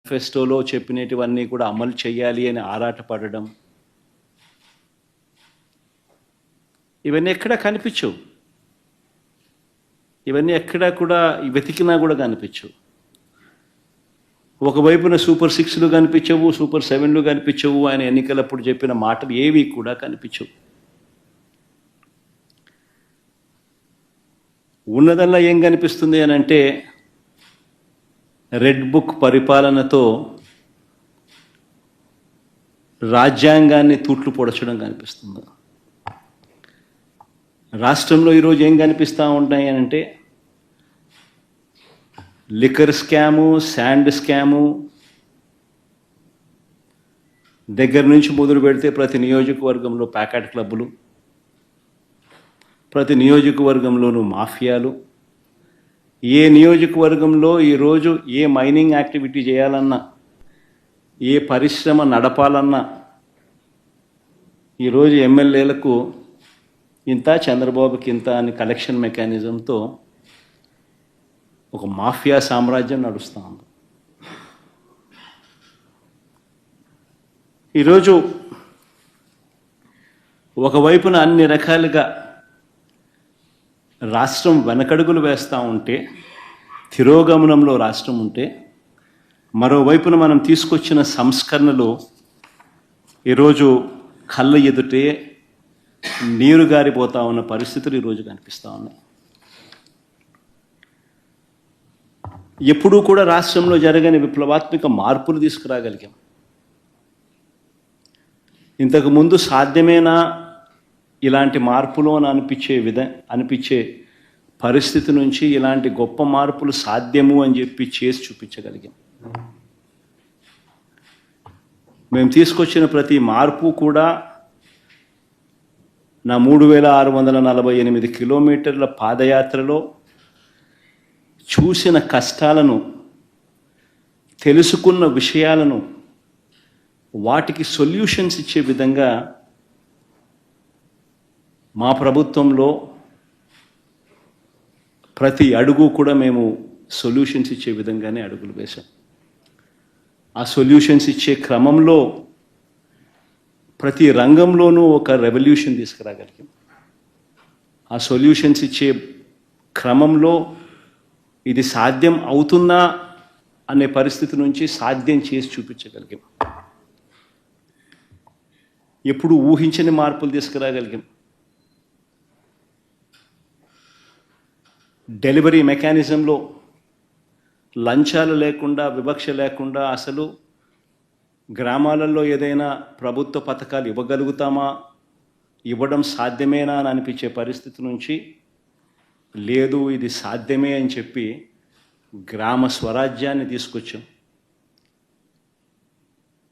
మేనిఫెస్టోలో చెప్పినటువన్నీ కూడా అమలు చేయాలి అని ఆరాటపడడం, ఇవన్నీ ఎక్కడా కనిపించవు. ఇవన్నీ ఎక్కడా కూడా వెతికినా కూడా కనిపించవు. ఒకవైపున సూపర్ 6లు కనిపించవు, సూపర్ 7లు కనిపించవు, ఆయన ఎన్నికలప్పుడు చెప్పిన మాటలు ఏవి కూడా కనిపించవు. ఉన్నదల్లా ఏం కనిపిస్తుంది అని అంటే రెడ్ బుక్ పరిపాలనతో రాజ్యాంగాన్ని తూట్లు పొడచడం కనిపిస్తుంది. రాష్ట్రంలో ఈరోజు ఏం కనిపిస్తూ ఉంటాయి అని అంటే లిక్కర్ స్కాము, శాండ్ స్కాము దగ్గర నుంచి మొదలు పెడితే ప్రతి నియోజకవర్గంలో ప్యాకెట్ క్లబ్బులు, ప్రతి నియోజకవర్గంలోనూ మాఫియాలు. ఏ నియోజకవర్గంలో ఈరోజు ఏ మైనింగ్ యాక్టివిటీ చేయాలన్నా, ఏ పరిశ్రమ నడపాలన్నా ఈరోజు ఎమ్మెల్యేలకు ఇంత, చంద్రబాబుకి ఇంత అని కలెక్షన్ మెకానిజంతో ఒక మాఫియా సామ్రాజ్యం నడుస్తూ ఉంది. ఈరోజు ఒకవైపున అన్ని రకాలుగా రాష్ట్రం వెనకడుగులు వేస్తూ ఉంటే, తిరోగమనంలో రాష్ట్రం ఉంటే, మరోవైపున మనం తీసుకొచ్చిన సంస్కరణలు ఈరోజు కళ్ళ ఎదుటే నీరు గారిపోతూ ఉన్న పరిస్థితులు ఈరోజు కనిపిస్తూ ఉన్నాయి. ఎప్పుడూ కూడా రాష్ట్రంలో జరగని విప్లవాత్మక మార్పులు తీసుకురాగలిగాం. ఇంతకుముందు సాధ్యమేనా ఇలాంటి మార్పులు అని అనిపించే పరిస్థితి నుంచి ఇలాంటి గొప్ప మార్పులు సాధ్యము అని చెప్పి చేసి చూపించగలిగాం. మేము తీసుకొచ్చిన ప్రతి మార్పు కూడా నా 3648 కిలోమీటర్ల పాదయాత్రలో చూసిన కష్టాలను, తెలుసుకున్న విషయాలను, వాటికి సొల్యూషన్స్ ఇచ్చే విధంగా మా ప్రభుత్వంలో ప్రతి అడుగు కూడా మేము సొల్యూషన్స్ ఇచ్చే విధంగానే అడుగులు వేశాం. ఆ సొల్యూషన్స్ ఇచ్చే క్రమంలో ప్రతి రంగంలోనూ ఒక రెవల్యూషన్ తీసుకురాగలిగాం. ఆ సొల్యూషన్స్ ఇచ్చే క్రమంలో ఇది సాధ్యం అవుతుందా అనే పరిస్థితి నుంచి సాధ్యం చేసి చూపించగలిగాం. ఎప్పుడు ఊహించని మార్పులు తీసుకురాగలిగాం. డెలివరీ మెకానిజంలో లంచాలు లేకుండా, వివక్ష లేకుండా అసలు గ్రామాలలో ఏదైనా ప్రభుత్వ పథకాలు ఇవ్వగలుగుతామా, ఇవ్వడం సాధ్యమేనా అని అనిపించే పరిస్థితి నుంచి లేదు, ఇది సాధ్యమే అని చెప్పి గ్రామ స్వరాజ్యాన్ని తీసుకొచ్చాం.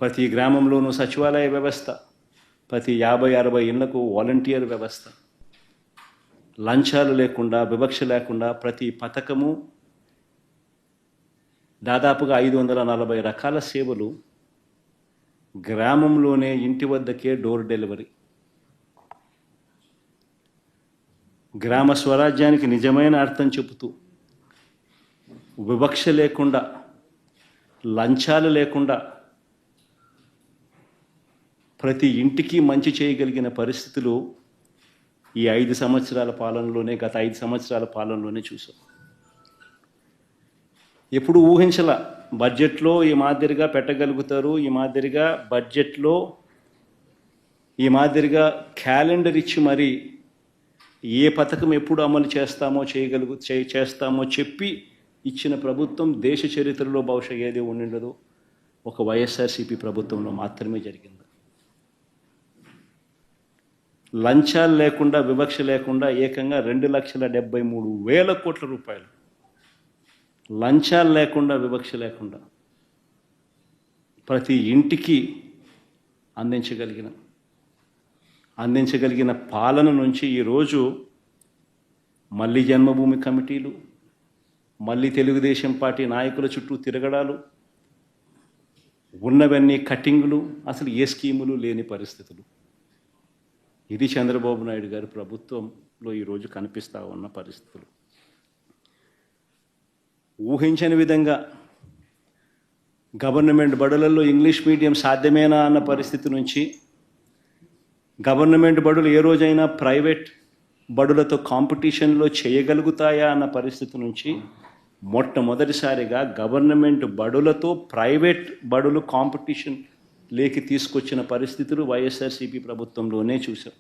ప్రతి గ్రామంలోనూ సచివాలయ వ్యవస్థ, ప్రతి 50-60 ఇళ్లకు వాలంటీర్ వ్యవస్థ, లంచాలు లేకుండా, వివక్ష లేకుండా ప్రతి పథకము, దాదాపుగా 540 రకాల సేవలు గ్రామంలోనే ఇంటి వద్దకే డోర్ డెలివరీ. గ్రామ స్వరాజ్యానికి నిజమైన అర్థం చెబుతూ వివక్ష లేకుండా, లంచాలు లేకుండా ప్రతి ఇంటికి మంచి చేయగలిగిన పరిస్థితులు ఈ 5 సంవత్సరాల పాలనలోనే, గత 5 సంవత్సరాల పాలనలోనే చూసాం. ఎప్పుడు ఊహించల బడ్జెట్లో ఈ మాదిరిగా పెట్టగలుగుతారు, ఈ మాదిరిగా బడ్జెట్లో ఈ మాదిరిగా క్యాలెండర్ ఇచ్చి మరి ఏ పథకం ఎప్పుడు అమలు చేస్తామో చెప్పి ఇచ్చిన ప్రభుత్వం దేశ చరిత్రలో బహుశా ఏది ఉండిండదు, ఒక వైఎస్ఆర్సీపీ ప్రభుత్వంలో మాత్రమే జరిగింది. లంచాలు లేకుండా, వివక్ష లేకుండా ఏకంగా 2,73,000 కోట్ల రూపాయలు లంచాలు లేకుండా, వివక్ష లేకుండా ప్రతి ఇంటికి అందించగలిగిన పాలన నుంచి ఈరోజు మళ్ళీ జన్మభూమి కమిటీలు, మళ్ళీ తెలుగుదేశం పార్టీ నాయకుల చుట్టూ తిరగడాలు, ఉన్నవన్నీ కట్టింగులు, అసలు ఏ స్కీములు లేని పరిస్థితులు. ఇది చంద్రబాబు నాయుడు గారి ప్రభుత్వంలో ఈరోజు కనిపిస్తూ ఉన్న పరిస్థితులు. ఊహించని విధంగా గవర్నమెంట్ బడులలో ఇంగ్లీష్ మీడియం సాధ్యమేనా అన్న పరిస్థితి నుంచి గవర్నమెంట్ బడులు ఏ రోజైనా ప్రైవేట్ బడులతో కాంపిటీషన్లో చేయగలుగుతాయా అన్న పరిస్థితి నుంచి మొట్టమొదటిసారిగా గవర్నమెంట్ బడులతో ప్రైవేట్ బడులు కాంపిటీషన్ లేకి తీసుకొచ్చిన పరిస్థితులు వైఎస్ఆర్సీపీ ప్రభుత్వంలోనే చూసాం.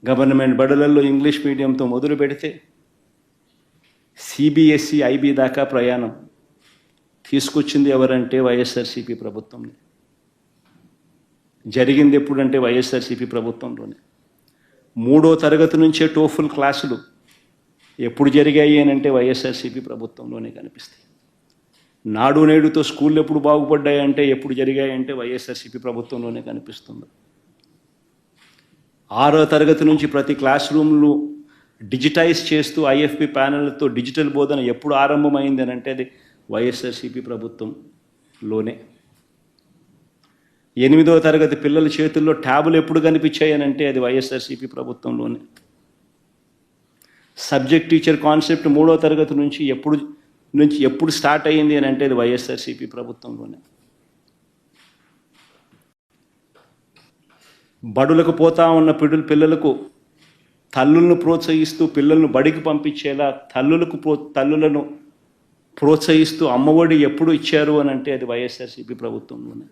గవర్నమెంట్ బడులలో ఇంగ్లీష్ మీడియంతో మొదలు పెడితే సిబిఎస్ఈ ఐబీ దాకా ప్రయాణం తీసుకొచ్చింది ఎవరంటే వైఎస్ఆర్సీపీ ప్రభుత్వంలో. జరిగింది ఎప్పుడంటే వైఎస్ఆర్సీపీ ప్రభుత్వంలోనే. 3వ తరగతి నుంచే టోఫుల్ క్లాసులు ఎప్పుడు జరిగాయి అని అంటే వైఎస్ఆర్సీపీ ప్రభుత్వంలోనే కనిపిస్తాయి. నాడు నేడుతో స్కూళ్ళు ఎప్పుడు బాగుపడ్డాయంటే ఎప్పుడు జరిగాయంటే వైఎస్ఆర్సీపీ ప్రభుత్వంలోనే కనిపిస్తుంది. 6వ తరగతి నుంచి ప్రతి క్లాస్ రూమ్లు డిజిటైజ్ చేస్తూ ఐఎఫ్పి ప్యానెళ్లతో డిజిటల్ బోధన ఎప్పుడు ఆరంభమైంది అని అంటే అది వైఎస్ఆర్సీపీ ప్రభుత్వంలోనే. 8వ తరగతి పిల్లల చేతుల్లో ట్యాబులు ఎప్పుడు కనిపించాయని అంటే అది వైఎస్ఆర్సీపీ ప్రభుత్వంలోనే. సబ్జెక్ట్ టీచర్ కాన్సెప్ట్ 3వ తరగతి నుంచి ఎప్పుడు స్టార్ట్ అయ్యింది అని అంటే అది వైఎస్ఆర్సీపీ ప్రభుత్వంలోనే. బడులకు పోతా ఉన్న పిల్లలకు తల్లులను ప్రోత్సహిస్తూ పిల్లలను బడికి పంపించేలా తల్లులను ప్రోత్సహిస్తూ అమ్మఒడి ఎప్పుడు ఇచ్చారు అని అంటే అది వైఎస్ఆర్సీపీ ప్రభుత్వంలోనే.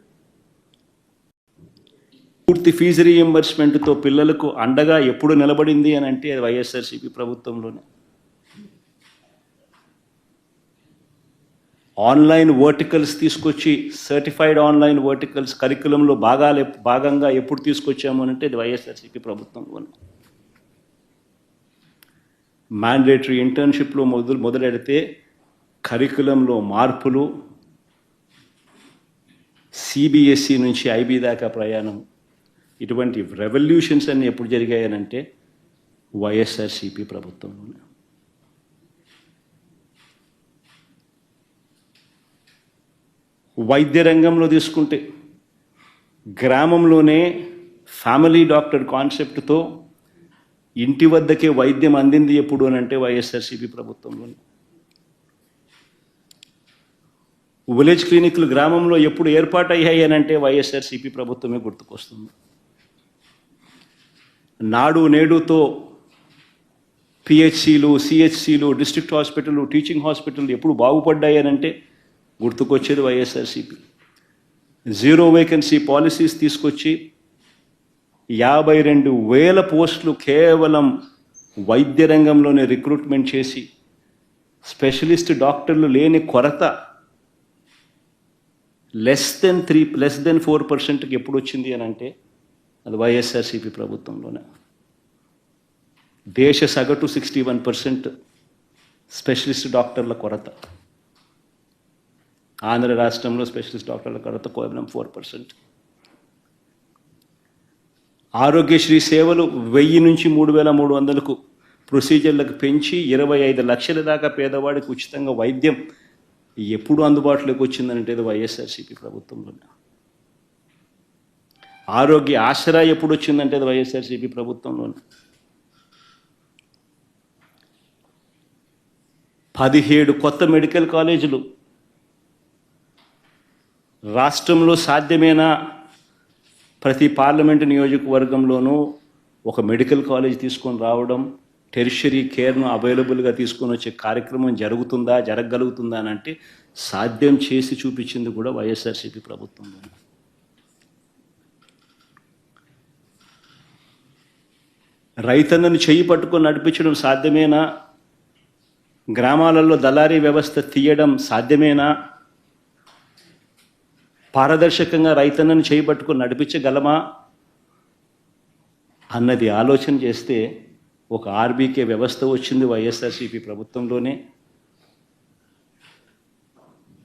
పూర్తి ఫీజు రీఎంబర్స్మెంట్తో పిల్లలకు అండగా ఎప్పుడు నిలబడింది అని అంటే అది వైఎస్ఆర్సీపీ ప్రభుత్వంలోనే. ఆన్లైన్ వర్టికల్స్ తీసుకొచ్చి సర్టిఫైడ్ ఆన్లైన్ వర్టికల్స్ కరికులంలో భాగంగా ఎప్పుడు తీసుకొచ్చాము అంటే అది వైఎస్ఆర్సీపీ ప్రభుత్వంలోనే. మ్యాండేటరీ ఇంటర్న్షిప్లో మొదలెడితే కరికులంలో మార్పులు, సిబిఎస్ఈ నుంచి ఐబీ దాకా ప్రయాణం, ఇటువంటి రెవల్యూషన్స్ అన్నీ ఎప్పుడు జరిగాయనంటే వైఎస్ఆర్సీపీ ప్రభుత్వంలోనే. వైద్య రంగంలో తీసుకుంటే గ్రామంలోనే ఫ్యామిలీ డాక్టర్ కాన్సెప్ట్తో ఇంటి వద్దకే వైద్యం అందింది ఎప్పుడు అని అంటే వైఎస్ఆర్సీపీ ప్రభుత్వంలోనే. విలేజ్ క్లినిక్లు గ్రామంలో ఎప్పుడు ఏర్పాటయ్యాయి అని అంటే వైఎస్ఆర్సీపీ ప్రభుత్వమే గుర్తుకొస్తుంది. నాడు నేడుతో పిహెచ్సిలు, సిహెచ్సిలు, డిస్ట్రిక్ట్ హాస్పిటల్, టీచింగ్ హాస్పిటల్ ఎప్పుడు బాగుపడ్డాయి అని అంటే గుర్తుకొచ్చేది వైఎస్ఆర్సీపీ. 0 వేకెన్సీ పాలసీస్ తీసుకొచ్చి 52,000 పోస్టులు కేవలం వైద్య రంగంలోనే రిక్రూట్మెంట్ చేసి స్పెషలిస్ట్ డాక్టర్లు లేని కొరత లెస్ దెన్ 4%కి ఎప్పుడు వచ్చింది అని అంటే అది వైఎస్ఆర్సీపీ ప్రభుత్వంలోనే. దేశ సగటు 61% స్పెషలిస్ట్ డాక్టర్ల కొరత. ఆంధ్ర రాష్ట్రంలో స్పెషలిస్ట్ డాక్టర్ల కొరత కేవలం 4%. ఆరోగ్యశ్రీ సేవలు 1000 నుంచి 3,300కు ప్రొసీజర్లకు పెంచి 25 లక్షల దాకా పేదవాడికి ఉచితంగా వైద్యం ఎప్పుడు అందుబాటులోకి వచ్చిందంటే వైఎస్ఆర్సీపీ ప్రభుత్వంలోనే. ఆరోగ్య ఆసరా ఎప్పుడు వచ్చిందంటే అది వైఎస్ఆర్సీపీ ప్రభుత్వంలోనే. 17 కొత్త మెడికల్ కాలేజీలు రాష్ట్రంలో సాధ్యమేనా? ప్రతి పార్లమెంటు నియోజకవర్గంలోనూ ఒక మెడికల్ కాలేజ్ తీసుకొని రావడం, టెరిషరీ కేర్ను అవైలబుల్గా తీసుకొని వచ్చే కార్యక్రమం జరగగలుగుతుందా అని అంటే సాధ్యం చేసి చూపించింది కూడా వైఎస్ఆర్సీపీ ప్రభుత్వంలో. రైతన్నను చేయి పట్టుకొని నడిపించడం సాధ్యమేనా? గ్రామాలలో దళారీ వ్యవస్థ తీయడం సాధ్యమేనా? పారదర్శకంగా రైతన్నను చేయి పట్టుకొని నడిపించగలమా అన్నది ఆలోచన చేస్తే ఒక ఆర్బీకే వ్యవస్థ వచ్చింది వైఎస్ఆర్సీపీ ప్రభుత్వంలోనే.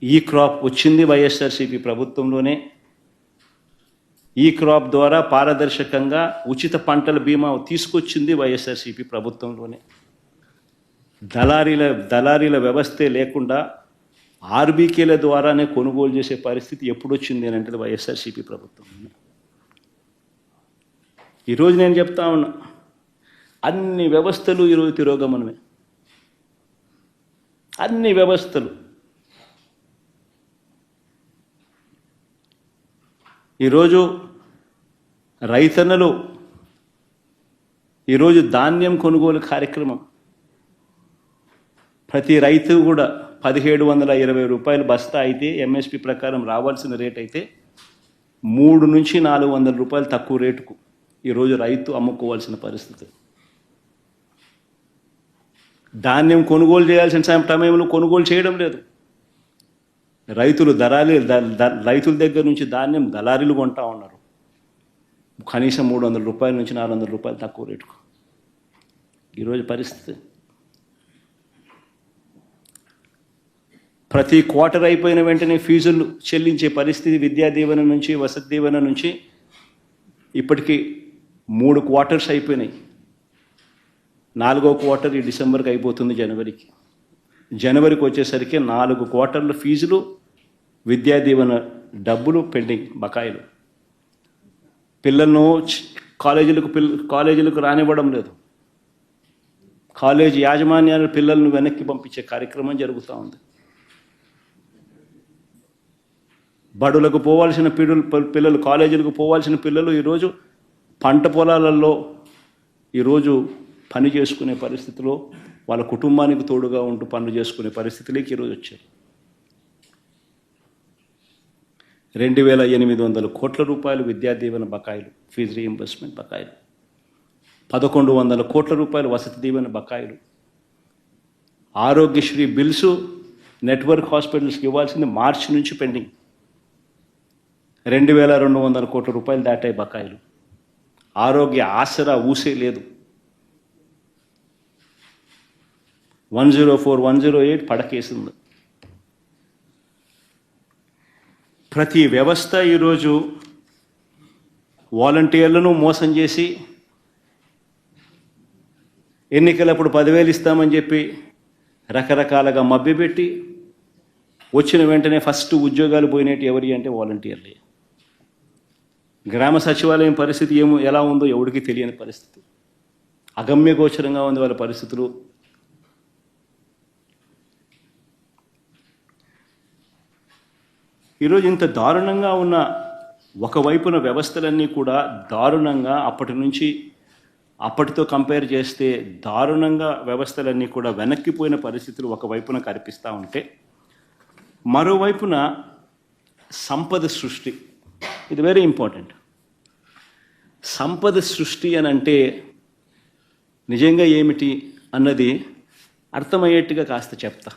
ఈ క్రాప్ వచ్చింది వైఎస్ఆర్సీపీ ప్రభుత్వంలోనే. ఈ క్రాప్ ద్వారా పారదర్శకంగా ఉచిత పంటల బీమా తీసుకొచ్చింది వైఎస్ఆర్సీపీ ప్రభుత్వంలోనే. దళారీల వ్యవస్థే లేకుండా ఆర్బీకేల ద్వారానే కొనుగోలు చేసే పరిస్థితి ఎప్పుడు వచ్చింది అని అంటే వైఎస్ఆర్సీపీ ప్రభుత్వంలోనే. ఈరోజు నేను చెప్తా ఉన్నా, అన్ని వ్యవస్థలు ఈరోజు తిరోగమనమే. అన్ని వ్యవస్థలు ఈరోజు రైతన్నలు ఈరోజు ధాన్యం కొనుగోలు కార్యక్రమం ప్రతి రైతు కూడా 1720 రూపాయలు బస్తా అయితే ఎంఎస్పి ప్రకారం రావాల్సిన రేట్ అయితే 3 నుంచి 400 రూపాయలు తక్కువ రేటుకు ఈరోజు రైతు అమ్ముకోవాల్సిన పరిస్థితి. ధాన్యం కొనుగోలు చేయాల్సిన సమయంలో కొనుగోలు చేయడం లేదు. రైతుల దగ్గర నుంచి ధాన్యం దళారీలు కొంటా ఉన్నారు కనీసం 300 రూపాయల నుంచి 400 రూపాయలు తక్కువ రేటుకు. ఈరోజు పరిస్థితి ప్రతి క్వార్టర్ అయిపోయిన వెంటనే ఫీజులు చెల్లించే పరిస్థితి. విద్యా దీవెన నుంచి వసతి దీవెన నుంచి ఇప్పటికీ 3 క్వార్టర్స్ అయిపోయినాయి. 4వ క్వార్టర్ ఈ డిసెంబర్కి అయిపోతుంది. జనవరికి వచ్చేసరికి 4 క్వార్టర్ల ఫీజులు విద్యా దీవెన డబ్బులు పెండింగ్ బకాయిలు. పిల్లలను కాలేజీలకు రానివ్వడం లేదు. కాలేజీ యాజమాన్యాలు పిల్లలను వెనక్కి పంపించే కార్యక్రమం జరుగుతూ ఉంది. బడులకు పోవాల్సిన పిల్లలు కాలేజీలకు పోవాల్సిన పిల్లలు ఈరోజు పంట పొలాలలో ఈరోజు పని చేసుకునే పరిస్థితిలో వాళ్ళ కుటుంబానికి తోడుగా ఉంటూ పనులు చేసుకునే పరిస్థితిలోకి ఈరోజు వచ్చారు. 2800 కోట్ల రూపాయలు విద్యా దీవెన బకాయిలు, ఫీజు రీయింబర్స్మెంట్ బకాయిలు, 1100 కోట్ల రూపాయలు వసతి దీవెన బకాయిలు, ఆరోగ్యశ్రీ బిల్సు నెట్వర్క్ హాస్పిటల్స్కి ఇవ్వాల్సింది మార్చి నుంచి పెండింగ్. 2200 కోట్ల రూపాయలు దాటాయి బకాయిలు. ఆరోగ్య ఆసరా ఊసే లేదు. 104, 108 పడకేసింది. ప్రతి వ్యవస్థ ఈరోజు వాలంటీర్లను మోసం చేసి ఎన్నికలప్పుడు 10,000 ఇస్తామని చెప్పి రకరకాలుగా మభ్యపెట్టి వచ్చిన వెంటనే ఫస్ట్ ఉద్యోగాలు పోయినట్టు ఎవరి అంటే వాలంటీర్లే. గ్రామ సచివాలయం పరిస్థితి ఎలా ఉందో ఎవరికి తెలియని పరిస్థితి. అగమ్యగోచరంగా ఉంది వాళ్ళ పరిస్థితులు. ఈరోజు ఇంత దారుణంగా ఉన్న ఒకవైపున వ్యవస్థలన్నీ కూడా దారుణంగా అప్పటితో కంపేర్ చేస్తే దారుణంగా వ్యవస్థలన్నీ కూడా వెనక్కిపోయిన పరిస్థితులు ఒకవైపున కనిపిస్తూ ఉంటే, మరోవైపున సంపద సృష్టి, ఇది వెరీ ఇంపార్టెంట్. సంపద సృష్టి అని అంటే నిజంగా ఏమిటి అన్నది అర్థమయ్యేట్టుగా కాస్త చెప్తా.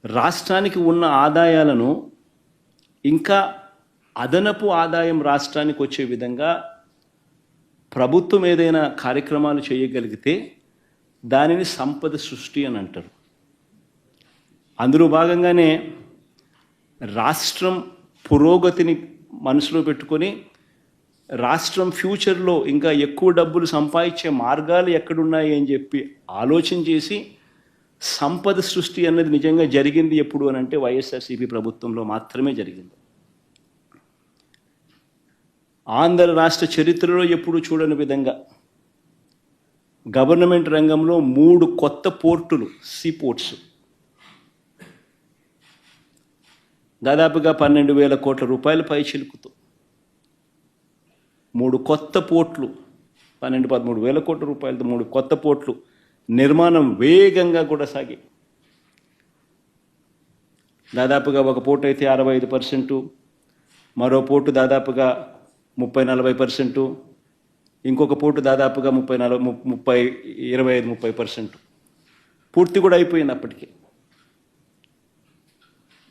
రాష్ట్రానికి ఉన్న ఆదాయాలను ఇంకా అదనపు ఆదాయం రాష్ట్రానికి వచ్చే విధంగా ప్రభుత్వం ఏదైనా కార్యక్రమాలు చేయగలిగితే దానిని సంపద సృష్టి అని అంటారు. అందులో భాగంగానే రాష్ట్రం పురోగతిని మనసులో పెట్టుకొని రాష్ట్రం ఫ్యూచర్లో ఇంకా ఎక్కువ డబ్బులు సంపాదించే మార్గాలు ఎక్కడున్నాయి అని చెప్పి ఆలోచన చేసి సంపద సృష్టి అన్నది నిజంగా జరిగింది ఎప్పుడు అని అంటే వైఎస్ఆర్సీపీ ప్రభుత్వంలో మాత్రమే జరిగింది. ఆంధ్ర రాష్ట్ర చరిత్రలో ఎప్పుడు చూడని విధంగా గవర్నమెంట్ రంగంలో 3 కొత్త పోర్టులు, సీపోర్ట్స్, దాదాపుగా 12,000 కోట్ల రూపాయల పై చిలుకుతూ 3 కొత్త పోర్ట్లు, 12-13 వేల కోట్ల రూపాయలతో 3 కొత్త పోర్ట్లు నిర్మాణం వేగంగా కూడా సాగి దాదాపుగా ఒక పోర్టు అయితే 65%, మరో పోర్టు దాదాపుగా 30-40%, ఇంకొక పోర్టు దాదాపుగా 25-30% పూర్తి కూడా అయిపోయింది అప్పటికే.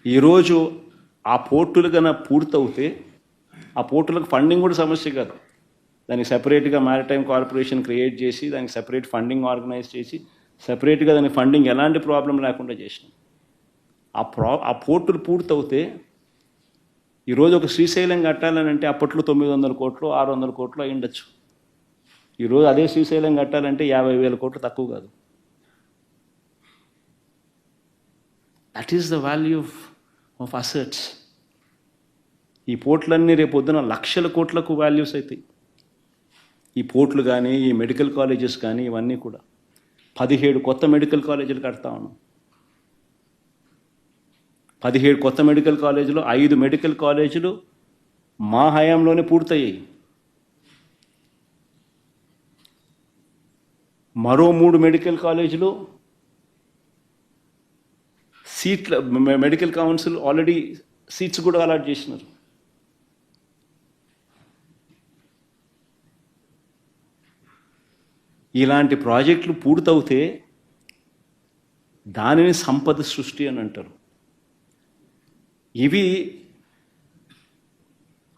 ఈరోజు ఆ పోర్టులు కన్నా పూర్తవుతే ఆ పోర్టులకు ఫండింగ్ కూడా సమస్య కాదు. దానికి సెపరేట్గా మ్యారిటైమ్ కార్పొరేషన్ క్రియేట్ చేసి దానికి సెపరేట్ ఫండింగ్ ఆర్గనైజ్ చేసి సెపరేట్గా దానికి ఫండింగ్ ఎలాంటి ప్రాబ్లం లేకుండా చేసినాం. ఆ పోర్టులు పూర్తవుతే ఈరోజు ఒక శ్రీశైలం కట్టాలని అంటే అప్పట్లో 900 కోట్లు 600 కోట్లు అయి ఉండొచ్చు. ఈరోజు అదే శ్రీశైలం కట్టాలంటే 50,000 కోట్లు తక్కువ కాదు. That is the value of assets. ఈ పోర్ట్లన్నీ రేపొద్దున లక్షల కోట్లకు వాల్యూస్ అవుతాయి. ఈ పోర్ట్లు కానీ ఈ మెడికల్ కాలేజెస్ కానీ ఇవన్నీ కూడా 17 కొత్త మెడికల్ కాలేజీలు కడతా ఉన్నాం. 17 కొత్త మెడికల్ కాలేజీలు, 5 మెడికల్ కాలేజీలు మా హయాంలోనే పూర్తయ్యాయి. మరో 3 మెడికల్ కాలేజీలు సీట్ల మెడికల్ కౌన్సిల్ ఆల్రెడీ సీట్స్ కూడా అలాట్ చేసినారు. ఇలాంటి ప్రాజెక్టులు పూర్తవుతే దానిని సంపద సృష్టి అని అంటారు. ఇవి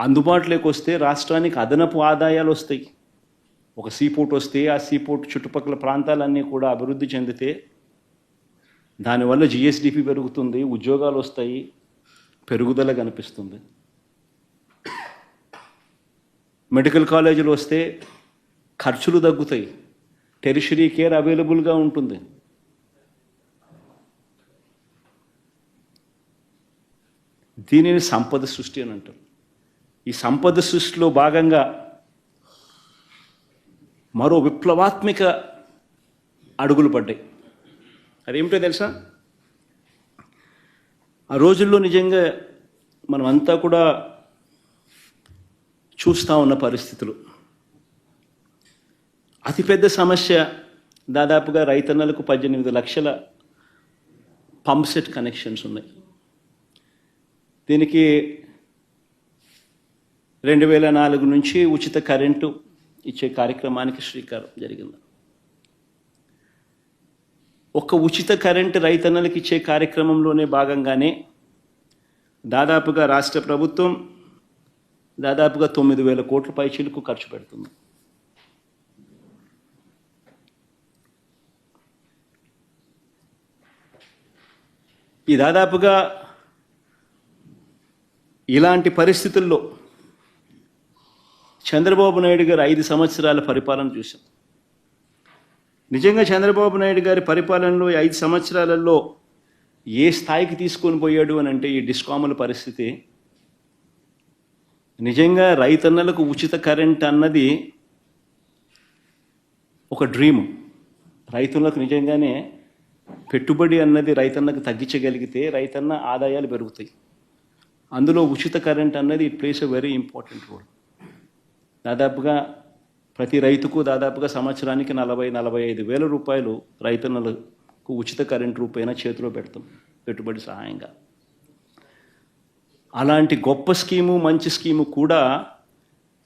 అందుబాటులోకి వస్తే రాష్ట్రానికి అదనపు ఆదాయాలు వస్తాయి. ఒక సీపోర్ట్ వస్తే ఆ సీపోర్ట్ చుట్టుపక్కల ప్రాంతాలన్నీ కూడా అభివృద్ధి చెందితే దానివల్ల జిఎస్డిపి పెరుగుతుంది, ఉద్యోగాలు వస్తాయి, పెరుగుదల కనిపిస్తుంది. మెడికల్ కాలేజీలు వస్తే ఖర్చులు తగ్గుతాయి, టెరిషరీ కేర్ అవైలబుల్గా ఉంటుంది. దీనిని సంపద సృష్టి అని అంటారు. ఈ సంపద సృష్టిలో భాగంగా మరో విప్లవాత్మక అడుగులు పడ్డాయి. అదేమిటో తెలుసా? ఆ రోజుల్లో నిజంగా మనమంతా కూడా చూస్తూ ఉన్న పరిస్థితులు. అతిపెద్ద సమస్య దాదాపుగా రైతన్నలకు 18 లక్షల పంప్ సెట్ కనెక్షన్స్ ఉన్నాయి. దీనికి 2004 నుంచి ఉచిత కరెంటు ఇచ్చే కార్యక్రమానికి శ్రీకారం జరిగింది. ఒక ఉచిత కరెంటు రైతన్నలకు ఇచ్చే కార్యక్రమంలోనే భాగంగానే దాదాపుగా రాష్ట్ర ప్రభుత్వం దాదాపుగా 9,000 కోట్ల పైచీలకు ఖర్చు పెడుతుంది. ఈ దాదాపుగా ఇలాంటి పరిస్థితుల్లో చంద్రబాబు నాయుడు గారు 5 సంవత్సరాల పరిపాలన చూశాం. నిజంగా చంద్రబాబు నాయుడు గారి పరిపాలనలో 5 సంవత్సరాలలో ఏ స్థాయికి తీసుకొని పోయాడు అని అంటే ఈ డిస్కాముల పరిస్థితి నిజంగా రైతన్నలకు ఉచిత కరెంట్ అన్నది ఒక డ్రీమ్. రైతులకు నిజంగానే పెట్టుబడి అన్నది రైతన్నకు తగ్గించగలిగితే రైతన్న ఆదాయాలు పెరుగుతాయి. అందులో ఉచిత కరెంట్ అన్నది it plays a very important role. దాదాపుగా ప్రతి రైతుకు దాదాపుగా సంవత్సరానికి 40-45 వేల రూపాయలు రైతన్నలకు ఉచిత కరెంట్ రూపైనా చేతిలో పెడతాం పెట్టుబడి సహాయంగా. అలాంటి గొప్ప స్కీము, మంచి స్కీము కూడా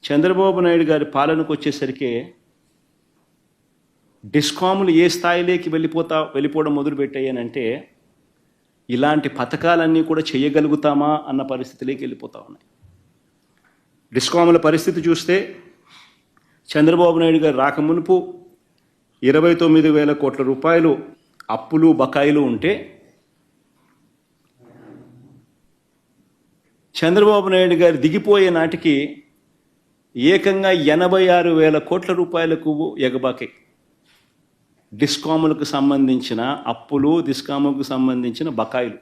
చంద్రబాబు నాయుడు గారి పాలనకు వచ్చేసరికి డిస్కాములు ఏ స్థాయిలోకి వెళ్ళిపోవడం మొదలుపెట్టాయనంటే ఇలాంటి పథకాలన్నీ కూడా చేయగలుగుతామా అన్న పరిస్థితిలోకి వెళ్ళిపోతా ఉన్నాయి. డిస్కాముల పరిస్థితి చూస్తే చంద్రబాబు నాయుడు గారు రాకమునుపు 29,000 కోట్ల రూపాయలు అప్పులు బకాయిలు ఉంటే చంద్రబాబు నాయుడు గారు దిగిపోయే నాటికి ఏకంగా 86,000 కోట్ల రూపాయలకు ఎగబాకాయి. డిస్కాములకు సంబంధించిన అప్పులు, డిస్కాములకు సంబంధించిన బకాయిలు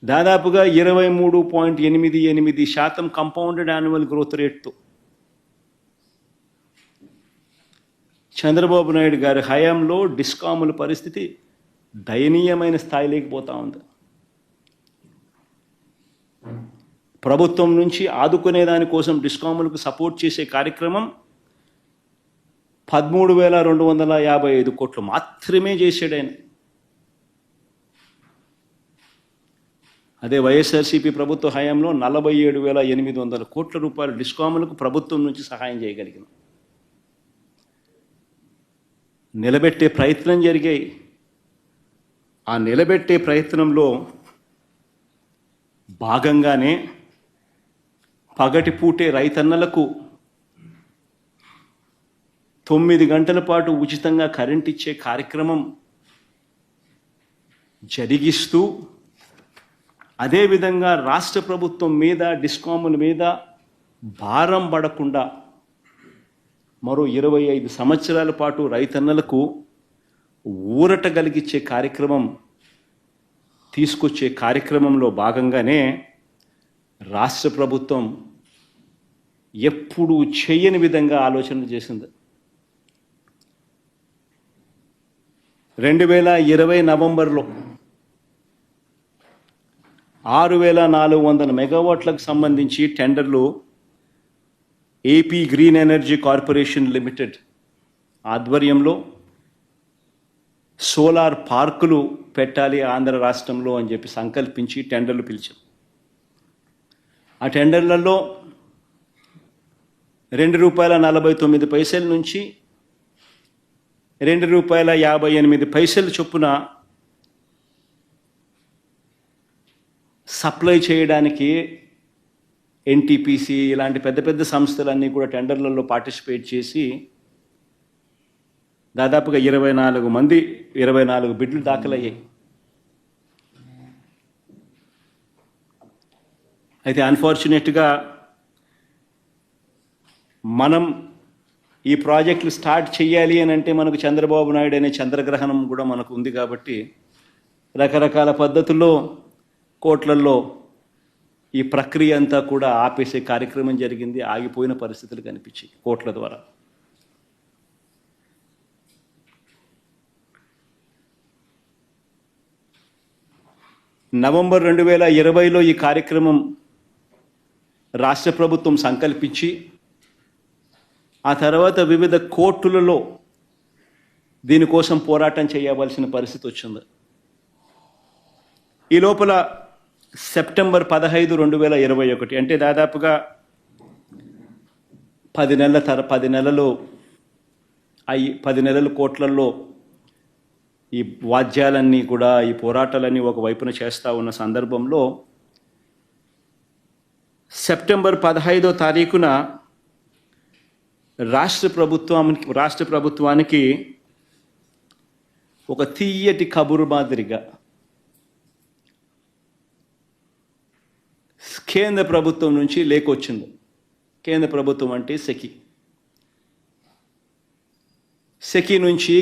దాదాపుగా 23.88% కంపౌండెడ్ యాన్యువల్ గ్రోత్ రేట్తో చంద్రబాబు నాయుడు గారి హయాంలో డిస్కాముల పరిస్థితి దయనీయమైన స్థాయిలోకి పోతా ఉంది. ప్రభుత్వం నుంచి ఆదుకునే దానికోసం డిస్కాములకు సపోర్ట్ చేసే కార్యక్రమం 13,255 కోట్లు మాత్రమే చేశాడు ఆయన. అదే వైఎస్ఆర్సీపీ ప్రభుత్వ హయాంలో 47,800 కోట్ల రూపాయల డిస్కాములకు ప్రభుత్వం నుంచి సహాయం చేయగలిగిన నిలబెట్టే ప్రయత్నం జరిగాయి. ఆ నిలబెట్టే ప్రయత్నంలో భాగంగానే పగటిపూటే రైతన్నలకు 9 గంటల పాటు ఉచితంగా కరెంట్ ఇచ్చే కార్యక్రమం జరిగిస్తూ అదేవిధంగా రాష్ట్ర ప్రభుత్వం మీద డిస్కాముల మీద భారం పడకుండా మరో 25 సంవత్సరాల పాటు రైతన్నలకు ఊరట కలిగించే కార్యక్రమం తీసుకొచ్చే కార్యక్రమంలో భాగంగానే రాష్ట్ర ప్రభుత్వం ఎప్పుడూ చేయని విధంగా ఆలోచన చేసింది. 2020 నవంబర్లో 6,400 మెగావాట్లకు సంబంధించి టెండర్లు AP green energy corporation limited ఆధ్వర్యంలో సోలార్ పార్కులు పెట్టాలి ఆంధ్ర రాష్ట్రంలో అని చెప్పి సంకల్పించి టెండర్లు పిలిచాం. ఆ టెండర్లలో ₹2.49 నుంచి ₹2.58 చొప్పున సప్లై చేయడానికి ఎన్టీపీసీ ఇలాంటి పెద్ద పెద్ద సంస్థలన్నీ కూడా టెండర్లలో పార్టిసిపేట్ చేసి దాదాపుగా 24 బిడ్లు దాఖలయ్యాయి. అయితే అన్ఫార్చునేట్గా మనం ఈ ప్రాజెక్టులు స్టార్ట్ చేయాలి అని అంటే మనకు చంద్రబాబు నాయుడు అనే చంద్రగ్రహణం కూడా మనకు ఉంది కాబట్టి రకరకాల పద్ధతుల్లో కోట్లల్లో ఈ ప్రక్రియ అంతా కూడా ఆపేసే కార్యక్రమం జరిగింది. ఆగిపోయిన పరిస్థితులు కనిపించాయి కోట్ల ద్వారా. నవంబర్ 2020లో ఈ కార్యక్రమం రాష్ట్ర ప్రభుత్వం సంకల్పించి ఆ తర్వాత వివిధ కోర్టులలో దీనికోసం పోరాటం చేయవలసిన పరిస్థితి వచ్చింది. ఈ లోపల సెప్టెంబర్ 15, 2021 అంటే దాదాపుగా 10 నెలలు కోట్లల్లో ఈ వాద్యాలన్నీ కూడా ఈ పోరాటాలన్నీ ఒకవైపున చేస్తూ ఉన్న సందర్భంలో సెప్టెంబర్ 15వ తారీఖున రాష్ట్ర ప్రభుత్వానికి ఒక తీయటి కబురు మాదిరిగా కేంద్ర ప్రభుత్వం నుంచి లేఖ వచ్చింది. కేంద్ర ప్రభుత్వం అంటే సెకీ నుంచి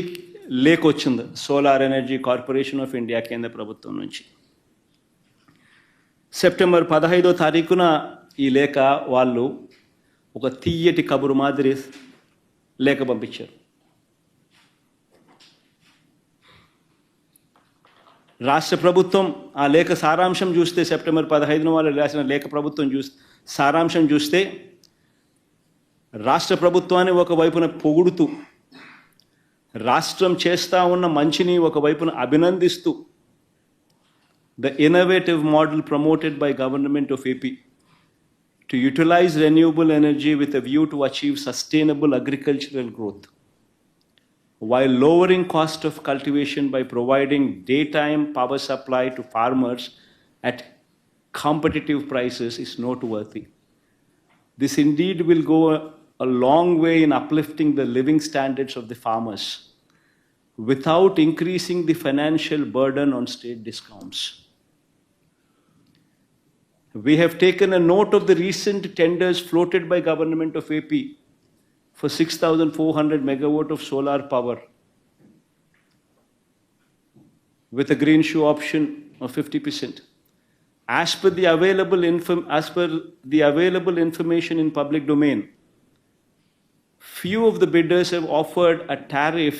లేఖ వచ్చింది. Solar energy corporation of India కేంద్ర ప్రభుత్వం నుంచి సెప్టెంబర్ 15వ తారీఖున ఈ లేఖ వాళ్ళు ఒక తీయటి కబురు మాదిరి లేఖ పంపించారు. రాష్ట్ర ప్రభుత్వం ఆ లేఖ సారాంశం చూస్తే సెప్టెంబర్ 15న వాళ్ళు రాసిన లేఖ సారాంశం చూస్తే రాష్ట్ర ప్రభుత్వాన్ని ఒకవైపున పొగుడుతూ రాష్ట్రం చేస్తూ ఉన్న మంచిని ఒకవైపున అభినందిస్తూ the innovative model promoted by government of AP to utilize renewable energy with a view to achieve sustainable agricultural growth while lowering cost of cultivation by providing daytime power supply to farmers at competitive prices is noteworthy. This indeed will go a long way in uplifting the living standards of the farmers without increasing the financial burden on state discounts. We have taken a note of the recent tenders floated by government of AP for 6,400 megawatt of solar power with a green shoe option of 50%. As per the available information in public domain, few of the bidders have offered a tariff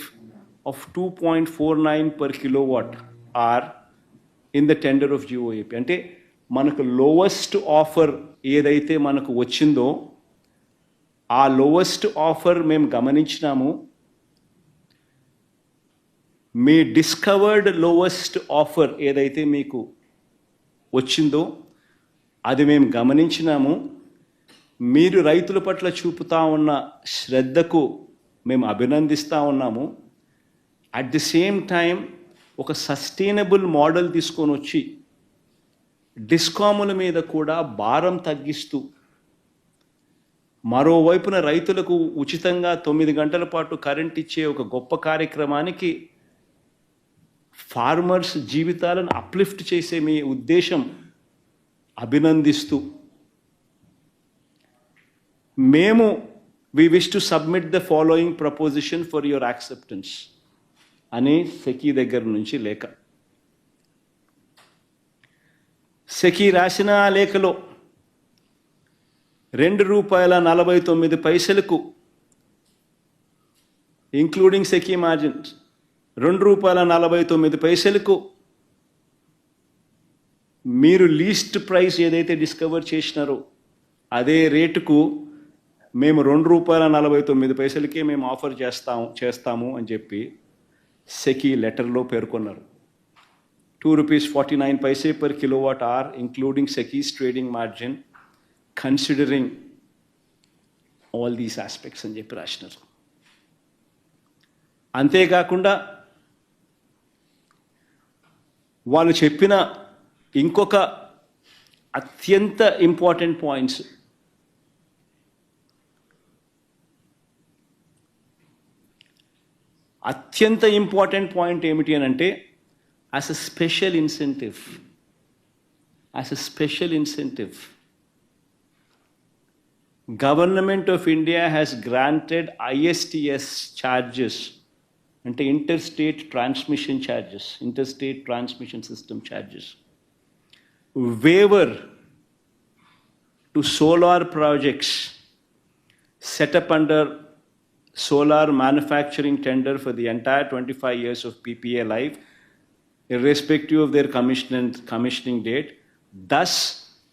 of 2.49 per kilowatt hour in the tender of GOAP. అంటే మనకు lowest offer ఏదైతే మనకు వచ్చిందో ఆ lowest offer మేము గమనించినాము. మీ discovered lowest offer ఏదైతే మీకు వచ్చిందో అది మేము గమనించినాము. మీరు రైతుల పట్ల చూపుతా ఉన్న శ్రద్ధకు మేము అభినందిస్తూ ఉన్నాము. అట్ ది సేమ్ టైం ఒక సస్టైనబుల్ మోడల్ తీసుకొని వచ్చి డిస్కాముల మీద కూడా భారం తగ్గిస్తూ మరోవైపున రైతులకు ఉచితంగా 9 గంటల పాటు కరెంట్ ఇచ్చే ఒక గొప్ప కార్యక్రమానికి ఫార్మర్స్ జీవితాలను అప్లిఫ్ట్ చేసే మీ ఉద్దేశం అభినందిస్తూ మేము we wish to submit the following proposition for your acceptance అని సెకీ దగ్గర నుంచి లేఖ. సెకీ రాసిన ఆ లేఖలో ₹2.49 ఇంక్లూడింగ్ సెకీ మార్జిన్స్ ₹2.49 మీరు లీస్ట్ ప్రైస్ ఏదైతే డిస్కవర్ చేసినారో అదే రేటుకు మేము ₹2.49 మేము ఆఫర్ చేస్తాము అని చెప్పి సెకీ లెటర్లో పేర్కొన్నారు. ₹2.49 per kilowatt hour, including SECI's trading margin, considering all these aspects అని చెప్పి రాసినారు. అంతేకాకుండా వాళ్ళు చెప్పిన ఇంకొక అత్యంత ఇంపార్టెంట్ పాయింట్స్, ఏమిటి అని అంటే, as a special incentive, Government of India has granted ISTS charges, అంటే interstate transmission system charges, waiver to solar projects set up under solar manufacturing tender for the entire 25 years of PPA life, irrespective of their commissioning date. Thus,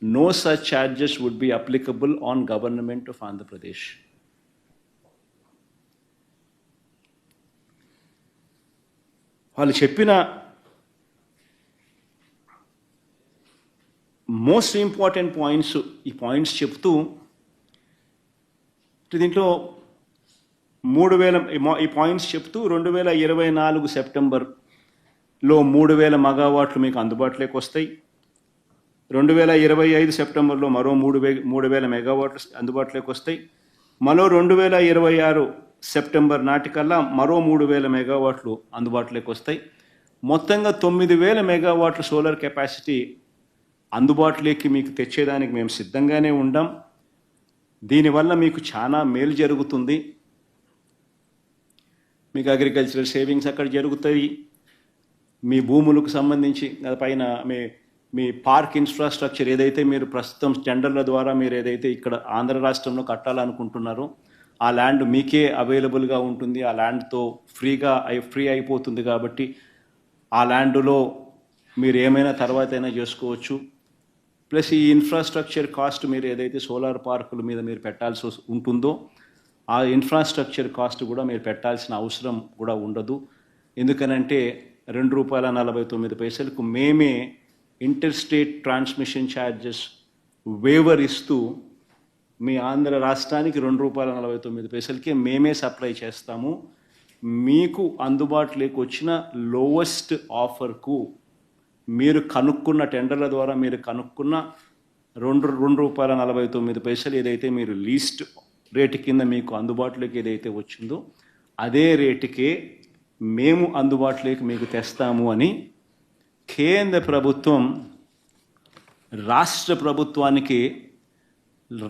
no such charges would be applicable on Government of Andhra Pradesh. వాళ్ళు చెప్పిన most important points, ఈ points చెప్తూ దీంట్లో 2024 సెప్టెంబర్లో 3000 మెగావాట్లు మీకు అందుబాటులోకి వస్తాయి. 2025 సెప్టెంబర్లో మరో 3000 మెగావాట్లు అందుబాటులోకి వస్తాయి. మరో 2026 సెప్టెంబర్ నాటికల్లా మరో 3000 మెగావాట్లు అందుబాటులోకి వస్తాయి. మొత్తంగా 9000 మెగావాట్ల సోలార్ కెపాసిటీ అందుబాటులోకి మీకు తెచ్చేదానికి మేము సిద్ధంగానే ఉండాం. దీనివల్ల మీకు చాలా మేలు జరుగుతుంది. మీకు అగ్రికల్చరల్ సేవింగ్స్ అక్కడ జరుగుతాయి. మీ భూములకు సంబంధించి పైన మీ పార్క్ ఇన్ఫ్రాస్ట్రక్చర్ ఏదైతే మీరు ప్రస్తుతం టెండర్ల ద్వారా మీరు ఏదైతే ఇక్కడ ఆంధ్ర రాష్ట్రంలో కట్టాలనుకుంటున్నారో ఆ ల్యాండ్ మీకే అవైలబుల్గా ఉంటుంది. ఆ ల్యాండ్తో ఫ్రీ అయిపోతుంది. కాబట్టి ఆ ల్యాండ్లో మీరు ఏమైనా తర్వాత అయినా చేసుకోవచ్చు. ప్లస్ ఈ ఇన్ఫ్రాస్ట్రక్చర్ కాస్ట్ మీరు ఏదైతే సోలార్ పార్కుల మీద మీరు పెట్టాల్సి ఉంటుందో ఆ ఇన్ఫ్రాస్ట్రక్చర్ కాస్ట్ కూడా మీరు పెట్టాల్సిన అవసరం కూడా ఉండదు. ఎందుకనంటే ₹2.49 మేమే ఇంటర్స్టేట్ ట్రాన్స్మిషన్ ఛార్జెస్ వేవర్ ఇస్తూ మీ ఆంధ్ర రాష్ట్రానికి ₹2.49 మేమే సప్లై చేస్తాము. మీకు అందుబాటులోకి వచ్చిన లోవెస్ట్ ఆఫర్కు మీరు కనుక్కున్న టెండర్ల ద్వారా మీరు కనుక్కున్న ₹2.49 ఏదైతే మీరు లీస్ట్ రేటు కింద మీకు అందుబాటులోకి ఏదైతే వచ్చిందో అదే రేటుకే మేము అందుబాటులోకి మీకు తెస్తాము అని కేంద్ర ప్రభుత్వం రాష్ట్ర ప్రభుత్వానికి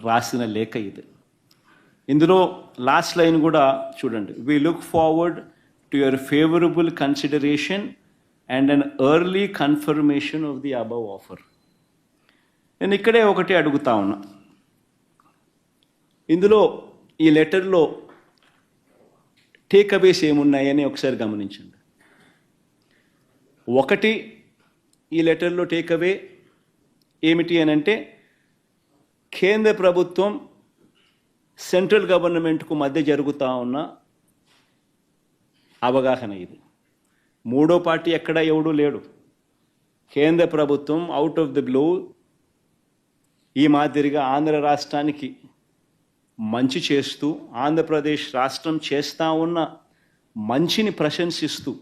రాసిన లేఖ ఇది. ఇందులో లాస్ట్ లైన్ కూడా చూడండి. We look forward to your favourable consideration and an early confirmation of the above offer. నేను ఇక్కడే ఒకటి అడుగుతా ఉన్నా. ఇందులో ఈ లెటర్లో టేక్అవేస్ ఏమున్నాయని ఒకసారి గమనించండి. ఒకటి, ఈ లెటర్లో టేక్అవే ఏమిటి అని అంటే కేంద్ర ప్రభుత్వం సెంట్రల్ గవర్నమెంట్కు మధ్య జరుగుతూ ఉన్న అవగాహన ఇది. మూడో పార్టీ ఎక్కడ ఎవడూ లేడు. కేంద్ర ప్రభుత్వం అవుట్ ఆఫ్ ది బ్లూ ఈ మాదిరిగా ఆంధ్ర రాష్ట్రానికి మంచి చేస్తూ ఆంధ్రప్రదేశ్ రాష్ట్రం చేస్తూ ఉన్న మంచిని ప్రశంసిస్తూ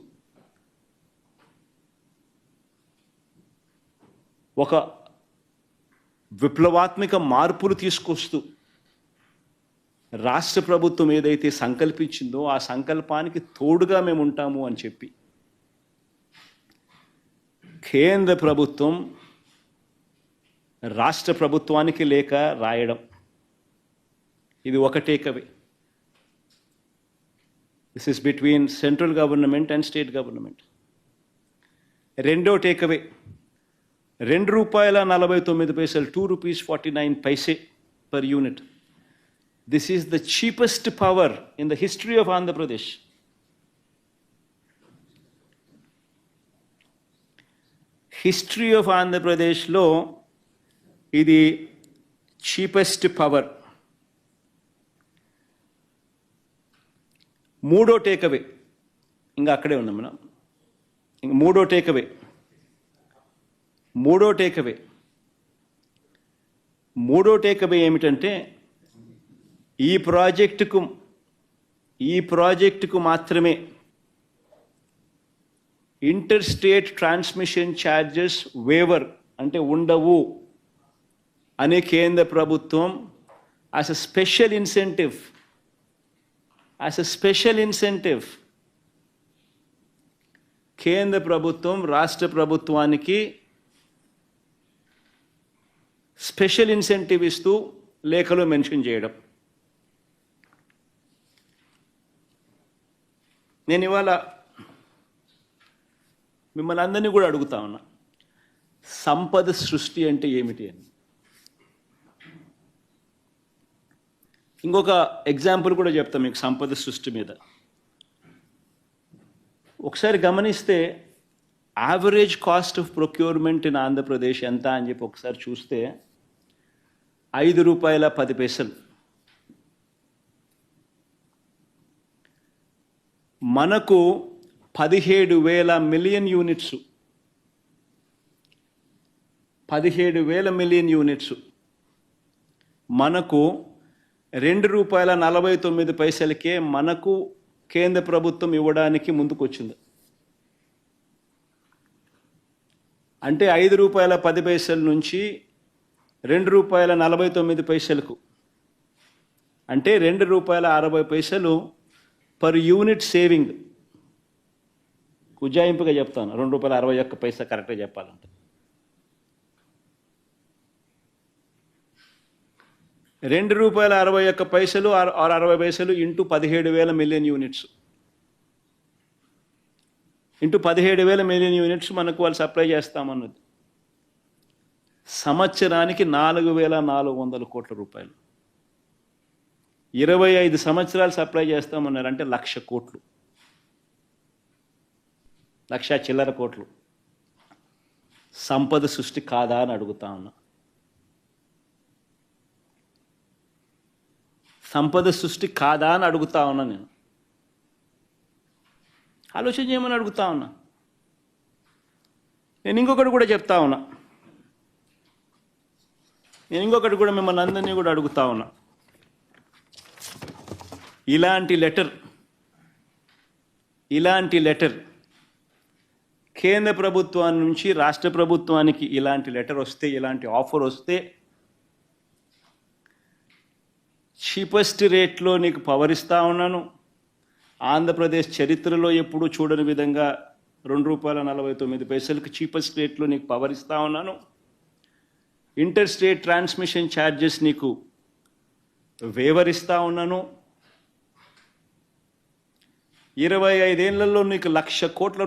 ఒక విప్లవాత్మక మార్పులు తీసుకొస్తూ రాష్ట్ర ప్రభుత్వం ఏదైతే సంకల్పించిందో ఆ సంకల్పానికి తోడుగా మేము ఉంటాము అని చెప్పి కేంద్ర ప్రభుత్వం రాష్ట్ర ప్రభుత్వానికి లేఖ రాయడం, ఇది ఒక takeaway. This is between central government and state government. రెండో takeaway ₹2.49, ₹2.49 per unit. This is the cheapest power in the history of Andhra Pradesh. History of ఆంధ్రప్రదేశ్లో ఇది చీపెస్ట్ పవర్. మూడో టేకవే ఇంకా అక్కడే ఉన్నాం మనం. ఇంక మూడో టేకవే ఏమిటంటే ఈ ప్రాజెక్టుకు మాత్రమే inter state transmission charges waiver అంటే ఉండవు అనే కేంద్ర ప్రభుత్వం యాజ్ అ స్పెషల్ ఇన్సెంటివ్ కేంద్ర ప్రభుత్వం రాష్ట్ర ప్రభుత్వానికి స్పెషల్ ఇన్సెంటివ్ ఇస్తూ లేఖలో మెన్షన్ చేయడం. నేను ఇవాళ మిమ్మల్ని అందరినీ కూడా అడుగుతా ఉన్నా, సంపద సృష్టి అంటే ఏమిటి అని. ఇంకొక ఎగ్జాంపుల్ కూడా చెప్తాం మీకు సంపద సృష్టి మీద. ఒకసారి గమనిస్తే average cost of procurement in Andhra Pradesh ఎంత అని చెప్పి ఒకసారి చూస్తే ₹5.10. మనకు 17,000 మిలియన్ యూనిట్స్, 17,000 మిలియన్ యూనిట్స్ మనకు ₹2.49 మనకు కేంద్ర ప్రభుత్వం ఇవ్వడానికి ముందుకొచ్చింది. అంటే ₹5.10 నుంచి ₹2.49 అంటే ₹2.60 పర్ యూనిట్ సేవింగ్. ఉజ్జాయింపుగా చెప్తాను, ₹2.61 కరెక్ట్గా చెప్పాలంటే. ₹2.61 or 60 into 17,000 million units, into 17,000 million units మనకు వాళ్ళు సప్లై చేస్తామన్నది. సంవత్సరానికి ₹4,400 కోట్ల. 25 సంవత్సరాలు సప్లై చేస్తామన్నారు అంటే 1,00,000 కోట్లు, 1,00,000 చిల్లర కోట్లు. సంపద సృష్టి కాదా అని అడుగుతా ఉన్నా. సంపద సృష్టి కాదా అని అడుగుతా ఉన్నా. నేను ఆలోచన చేయమని అడుగుతా ఉన్నా. నేను ఇంకొకటి కూడా చెప్తా ఉన్నా, మిమ్మల్ని అందరినీ కూడా అడుగుతా ఉన్నా. ఇలాంటి లెటర్ కేంద్ర ప్రభుత్వాన్ని నుంచి రాష్ట్ర ప్రభుత్వానికి ఇలాంటి లెటర్ వస్తే, ఇలాంటి ఆఫర్ వస్తే, చీపెస్ట్ రేట్లో నీకు పవర్ ఇస్తా ఉన్నాను, ఆంధ్రప్రదేశ్ చరిత్రలో ఎప్పుడూ చూడని విధంగా ₹2.49 చీపెస్ట్ రేట్లో నీకు పవర్ ఇస్తా ఉన్నాను, ఇంటర్ స్టేట్ ట్రాన్స్మిషన్ ఛార్జెస్ నీకు వేవర్ ఇస్తా ఉన్నాను, 25 ఏళ్లలో నీకు ₹1,00,000 కోట్ల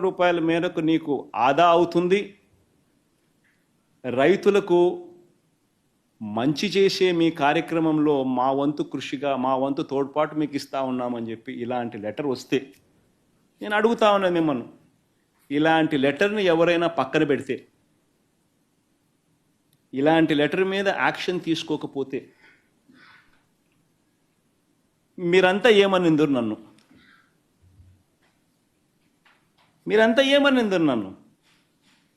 మేరకు నీకు ఆదా అవుతుంది, రైతులకు మంచి చేసే మీ కార్యక్రమంలో మా వంతు కృషిగా, మా వంతు తోడ్పాటు మీకు ఇస్తా ఉన్నామని చెప్పి ఇలాంటి లెటర్ వస్తే, నేను అడుగుతా ఉన్నా మిమ్మల్ని, ఇలాంటి లెటర్ని ఎవరైనా పక్కన పెడితే, ఇలాంటి లెటర్ మీద యాక్షన్ తీసుకోకపోతే మీరంతా ఏమనిందురు నన్ను?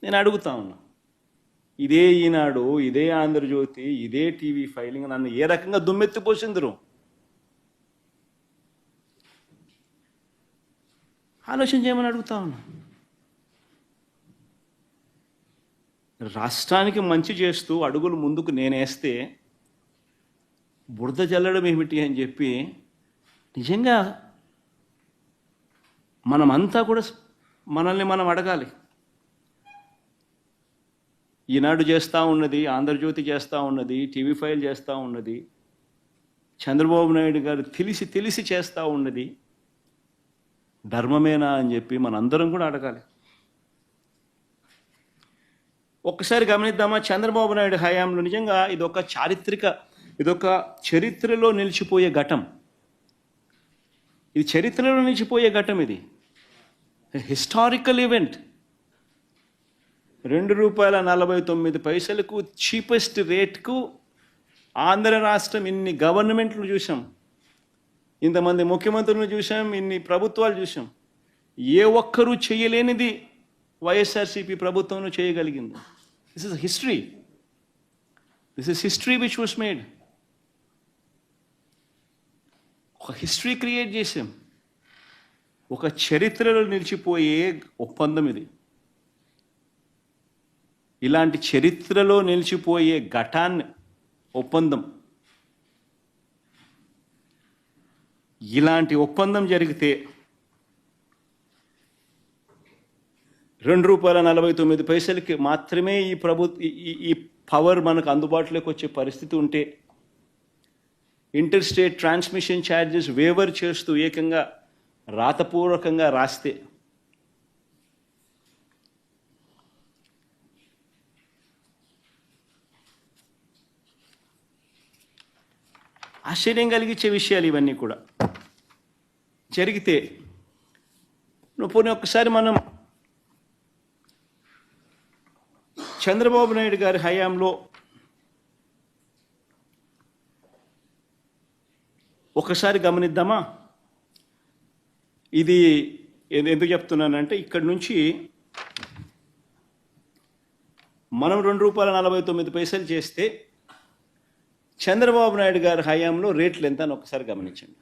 నేను అడుగుతా ఉన్నా. ఇదే ఈనాడు, ఇదే ఆంధ్రజ్యోతి, ఇదే టీవీ ఫైలింగ్ నన్ను ఏ రకంగా దుమ్మెత్తిపోసిందరు? ఆలోచన చేయమని అడుగుతా ఉన్నా. రాష్ట్రానికి మంచి చేస్తూ అడుగులు ముందుకు నేనేస్తే బురద జల్లడం ఏమిటి అని చెప్పి నిజంగా మనమంతా కూడా మనల్ని మనం అడగాలి. ఈనాడు చేస్తూ ఉన్నది, ఆంధ్రజ్యోతి చేస్తూ ఉన్నది, టీవీ ఫైల్ చేస్తూ ఉన్నది, చంద్రబాబు నాయుడు గారు తెలిసి చేస్తూ ఉన్నది ధర్మమేనా అని చెప్పి మనందరం కూడా అడగాలి. ఒక్కసారి గమనిద్దామా, చంద్రబాబు నాయుడు హయాంలో నిజంగా ఇదొక చరిత్రలో నిలిచిపోయే ఘటం. ఇది చరిత్రలో నిలిచిపోయే ఘటం. ఇది హిస్టారికల్ ఈవెంట్. ₹2.49 చీపెస్ట్ రేట్కు ఆంధ్ర రాష్ట్రం ఇన్ని గవర్నమెంట్లు చూసాం, ఇంతమంది ముఖ్యమంత్రులను చూసాం, ఇన్ని ప్రభుత్వాలు చూసాం. ఏ ఒక్కరూ చేయలేనిది వైఎస్ఆర్సీపీ ప్రభుత్వం చేయగలిగింది. This is history. This is history which was made. ఒక హిస్టరీ క్రియేట్ చేసాం. ఒక చరిత్రలో నిలిచిపోయే ఒప్పందం ఇది. ఇలాంటి చరిత్రలో నిలిచిపోయే ఒప్పందం, ఇలాంటి ఒప్పందం జరిగితే ₹2.49 మాత్రమే ఈ పవర్ మనకు అందుబాటులోకి వచ్చే పరిస్థితి ఉంటే, inter state transmission charges waiver చేస్తూ ఏకంగా రాతపూర్వకంగా రాస్తే ఆశ్చర్యం కలిగించే విషయాలు ఇవన్నీ కూడా జరిగితే, పోనీ ఒక్కసారి మనం చంద్రబాబు నాయుడు గారి హయాంలో ఒకసారి గమనిద్దామా? ఇది ఎందుకు చెప్తున్నానంటే, ఇక్కడి నుంచి మనం ₹2.49 చేస్తే చంద్రబాబు నాయుడు గారి హయాంలో రేట్లు ఎంత అని ఒకసారి గమనించండి.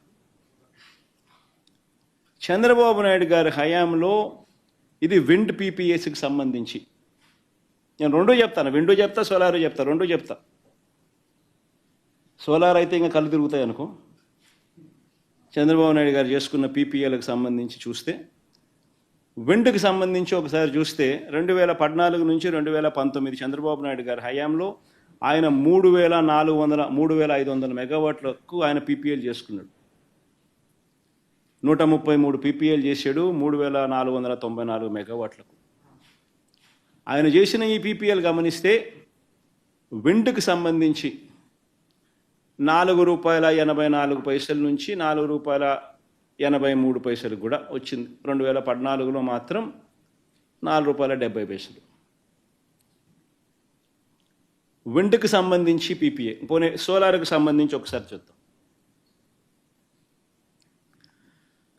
చంద్రబాబు నాయుడు గారి హయాంలో ఇది విండ్ పీపీఎస్కి సంబంధించి, నేను రెండూ చెప్తాను, విండో చెప్తా, సోలార్ చెప్తా, రెండూ చెప్తా. సోలార్ అయితే ఇంకా కళ్ళు తిరుగుతాయి అనుకో. చంద్రబాబు నాయుడు గారు చేసుకున్న పీపీఎలకు సంబంధించి చూస్తే, విండ్కి సంబంధించి ఒకసారి చూస్తే 2014 నుంచి 2019 చంద్రబాబు నాయుడు గారి హయాంలో ఆయన 3,500 మెగావాట్లకు ఆయన పీపీఎల్ చేసుకున్నాడు. 133 పీపీఎల్ చేశాడు 3,494 మెగావాట్లకు. ఆయన చేసిన ఈ పీపీఎల్ గమనిస్తే విండ్కి సంబంధించి ₹4.84 నుంచి ₹4.83 కూడా వచ్చింది. 2014లో మాత్రం ₹4.70. విండ్కి సంబంధించి పీపీఏ. పోనీ సోలార్కి సంబంధించి ఒకసారి చూద్దాం.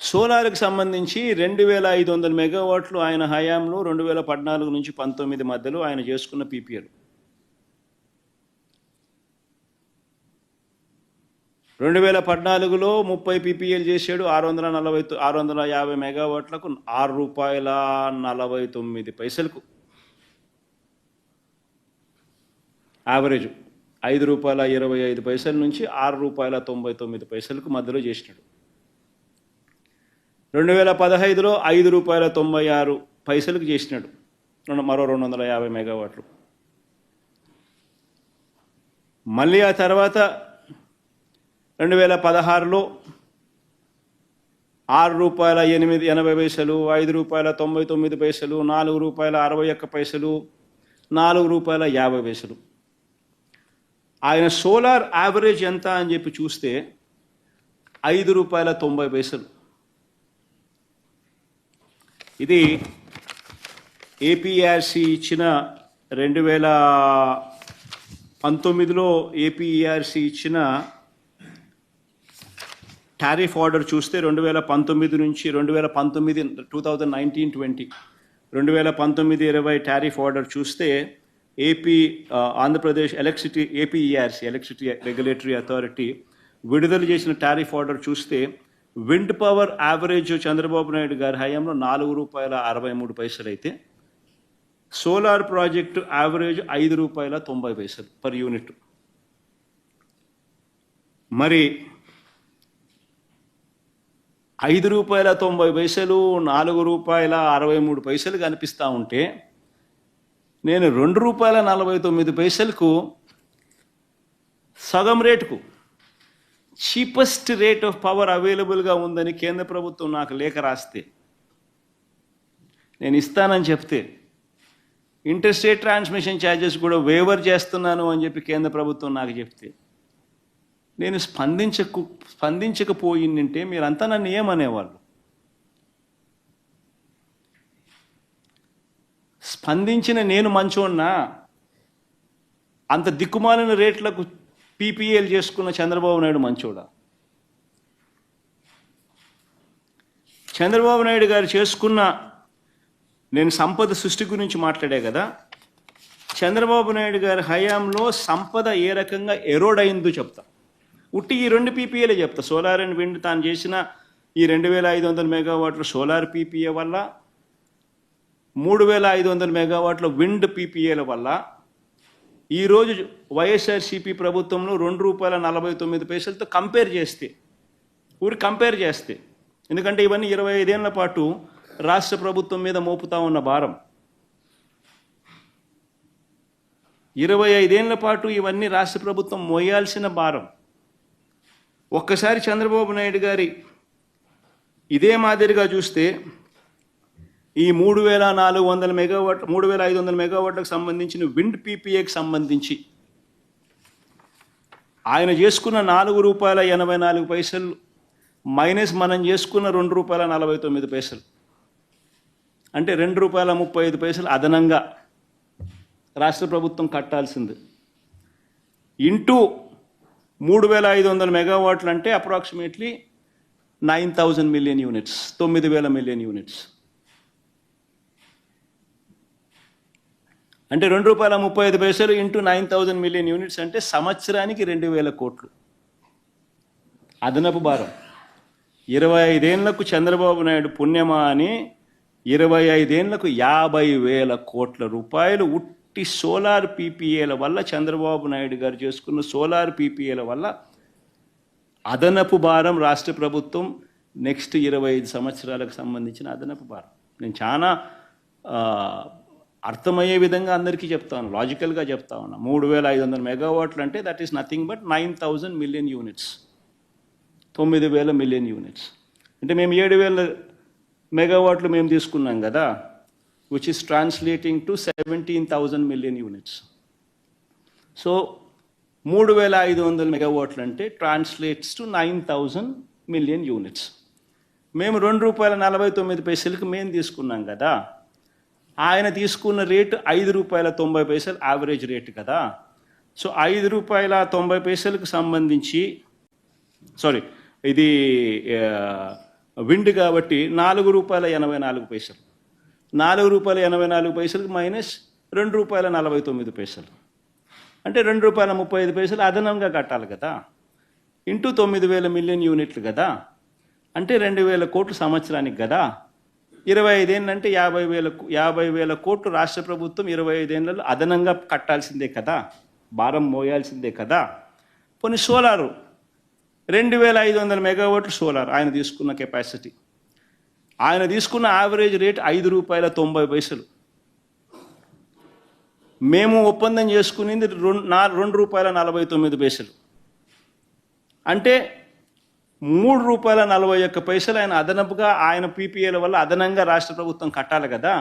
సోలార్కి సంబంధించి 2,500 మెగావాట్లు ఆయన హయాంలో 2014 నుంచి 19 మధ్యలో ఆయన చేసుకున్న పీపీఎల్. 2014లో 30 పీపీఎల్ చేశాడు 650 మెగావాట్లకు ₹6.49 యావరేజ్. ₹5.25 నుంచి ₹6.99 మధ్యలో చేసినాడు. 2015లో ₹5.96 చేసినాడు, మరో 250 మెగావాట్లు. మళ్ళీ ఆ తర్వాత 2016లో ₹6.80, ₹5.99, ₹4.61, ₹4.50. ఆయన సోలార్ యావరేజ్ ఎంత అని చెప్పి చూస్తే ₹5.90. ఇది ఏపీఆర్సీ ఇచ్చిన 2019లో ఏపీఆర్సీ ఇచ్చిన టారిఫ్ ఆర్డర్ చూస్తే 2019 నుంచి 2019-20 2019-20 టారిఫ్ ఆర్డర్ చూస్తే Andhra Pradesh APERC electricity regulatory authority విడుదల చేసిన టారిఫ్ ఆర్డర్ చూస్తే wind power average Chandrababu Naidu గారి హయాంలో ₹4.63 అయితే solar project average ₹5.90 per unit. మరి ₹5.90, ₹4.63 కనిపిస్తూ ఉంటే, నేను ₹2.49 సగం రేటుకు చీపెస్ట్ రేట్ ఆఫ్ పవర్ అవైలబుల్గా ఉందని కేంద్ర ప్రభుత్వం నాకు లేఖ రాస్తే, నేను ఇస్తానని చెప్తే, ఇంటర్ స్టేట్ ట్రాన్స్మిషన్ ఛార్జెస్ కూడా వేవర్ చేస్తున్నాను అని చెప్పి కేంద్ర ప్రభుత్వం నాకు చెప్తే, నేను స్పందించకపోయిందంటే మీరంతా నన్ను ఏమనేవాళ్ళు? స్పందించిన నేను మంచోన్నా? అంత దిక్కుమాలిన రేట్లకు పీపీఏలు చేసుకున్న చంద్రబాబు నాయుడు మంచోడా? చంద్రబాబు నాయుడు గారు చేసుకున్న, నేను సంపద సృష్టి గురించి మాట్లాడే కదా, చంద్రబాబు నాయుడు గారి హయాంలో సంపద ఏ రకంగా ఎరోడ్ అయిందో చెప్తా. ఉట్టి ఈ 2 పీపీఏలే చెప్తా. సోలార్ అండ్ విండ్ తాను చేసిన ఈ 2500 మెగావాట్ల సోలార్ పీపీఏ వల్ల, 3500 మెగావాట్ల విండ్ పీపీఏల వల్ల ఈరోజు వైఎస్ఆర్సీపీ ప్రభుత్వంలో ₹2.49తో కంపేర్ చేస్తే, ఎందుకంటే ఇవన్నీ 25 ఏళ్ల పాటు రాష్ట్ర ప్రభుత్వం మీద మోపుతా ఉన్న భారం. 25 ఏళ్ల పాటు ఇవన్నీ రాష్ట్ర ప్రభుత్వం మోయాల్సిన భారం. ఒక్కసారి చంద్రబాబు నాయుడు గారి ఇదే మాదిరిగా చూస్తే ఈ 3400 మెగావాట్ 3500 మెగావాట్లకు సంబంధించిన విండ్ పీపీఏకి సంబంధించి ఆయన చేసుకున్న ₹4.84 మైనస్ మనం చేసుకున్న ₹2.49, అంటే ₹2.35 అదనంగా రాష్ట్ర ప్రభుత్వం కట్టాల్సింది. ఇంటూ 3500 మెగావాట్లు అంటే approximately 9000 million units, 9000 million units. అంటే ₹2.35 ఇంటూ 9000 మిలియన్ యూనిట్స్ అంటే సంవత్సరానికి 2000 కోట్లు అదనపు భారం. 25 ఏళ్లకు చంద్రబాబు నాయుడు పుణ్యమా అని 25 ఏళ్లకు 50,000 కోట్ల రూపాయలు ఉట్టి సోలార్ పీపీఏల వల్ల, చంద్రబాబు నాయుడు గారు చేసుకున్న సోలార్ పీపీఏల వల్ల అదనపు భారం రాష్ట్ర ప్రభుత్వం నెక్స్ట్ 25 సంవత్సరాలకు సంబంధించిన అదనపు భారం. నేను చాలా అర్థమయ్యే విధంగా అందరికీ చెప్తాను, లాజికల్గా చెప్తా ఉన్నా. 3500 మెగావాట్లు అంటే that is nothing but 9000 million units, 9000 million units. అంటే మేము 7000 మెగావాట్లు మేము తీసుకున్నాం కదా, which is translating to 17,000 million units. So 3500 మెగావాట్లు అంటే ట్రాన్స్లేట్స్ టు 9000 మిలియన్ యూనిట్స్. మేము ₹2.49కి మేము తీసుకున్నాం కదా, ఆయన తీసుకున్న రేటు ₹5.90 యావరేజ్ రేటు కదా. సో ₹5.90కి సంబంధించి, సారీ ఇది విండ్ కాబట్టి ₹4.84, ₹4.84 మైనస్ ₹2.49 అంటే ₹2.35 అదనంగా కట్టాలి కదా, ఇంటూ 9000 మిలియన్ యూనిట్లు కదా, అంటే 2000 కోట్లు సంవత్సరానికి కదా. 25 ఏళ్ళంటే 50,000 కోట్లు రాష్ట్ర ప్రభుత్వం 25 ఏళ్ళలో అదనంగా కట్టాల్సిందే కదా, భారం మోయాల్సిందే కదా. పోనీ సోలారు 2500 మెగావాట్లు సోలార్ ఆయన తీసుకున్న కెపాసిటీ, ఆయన తీసుకున్న యావరేజ్ రేట్ ₹5.90. మేము ఒప్పందం చేసుకునేది ₹2.49, అంటే ₹3.41 ఆయన అదనపుగా ఆయన పీపీఏల వల్ల అదనంగా రాష్ట్ర ప్రభుత్వం కట్టాలి కదా.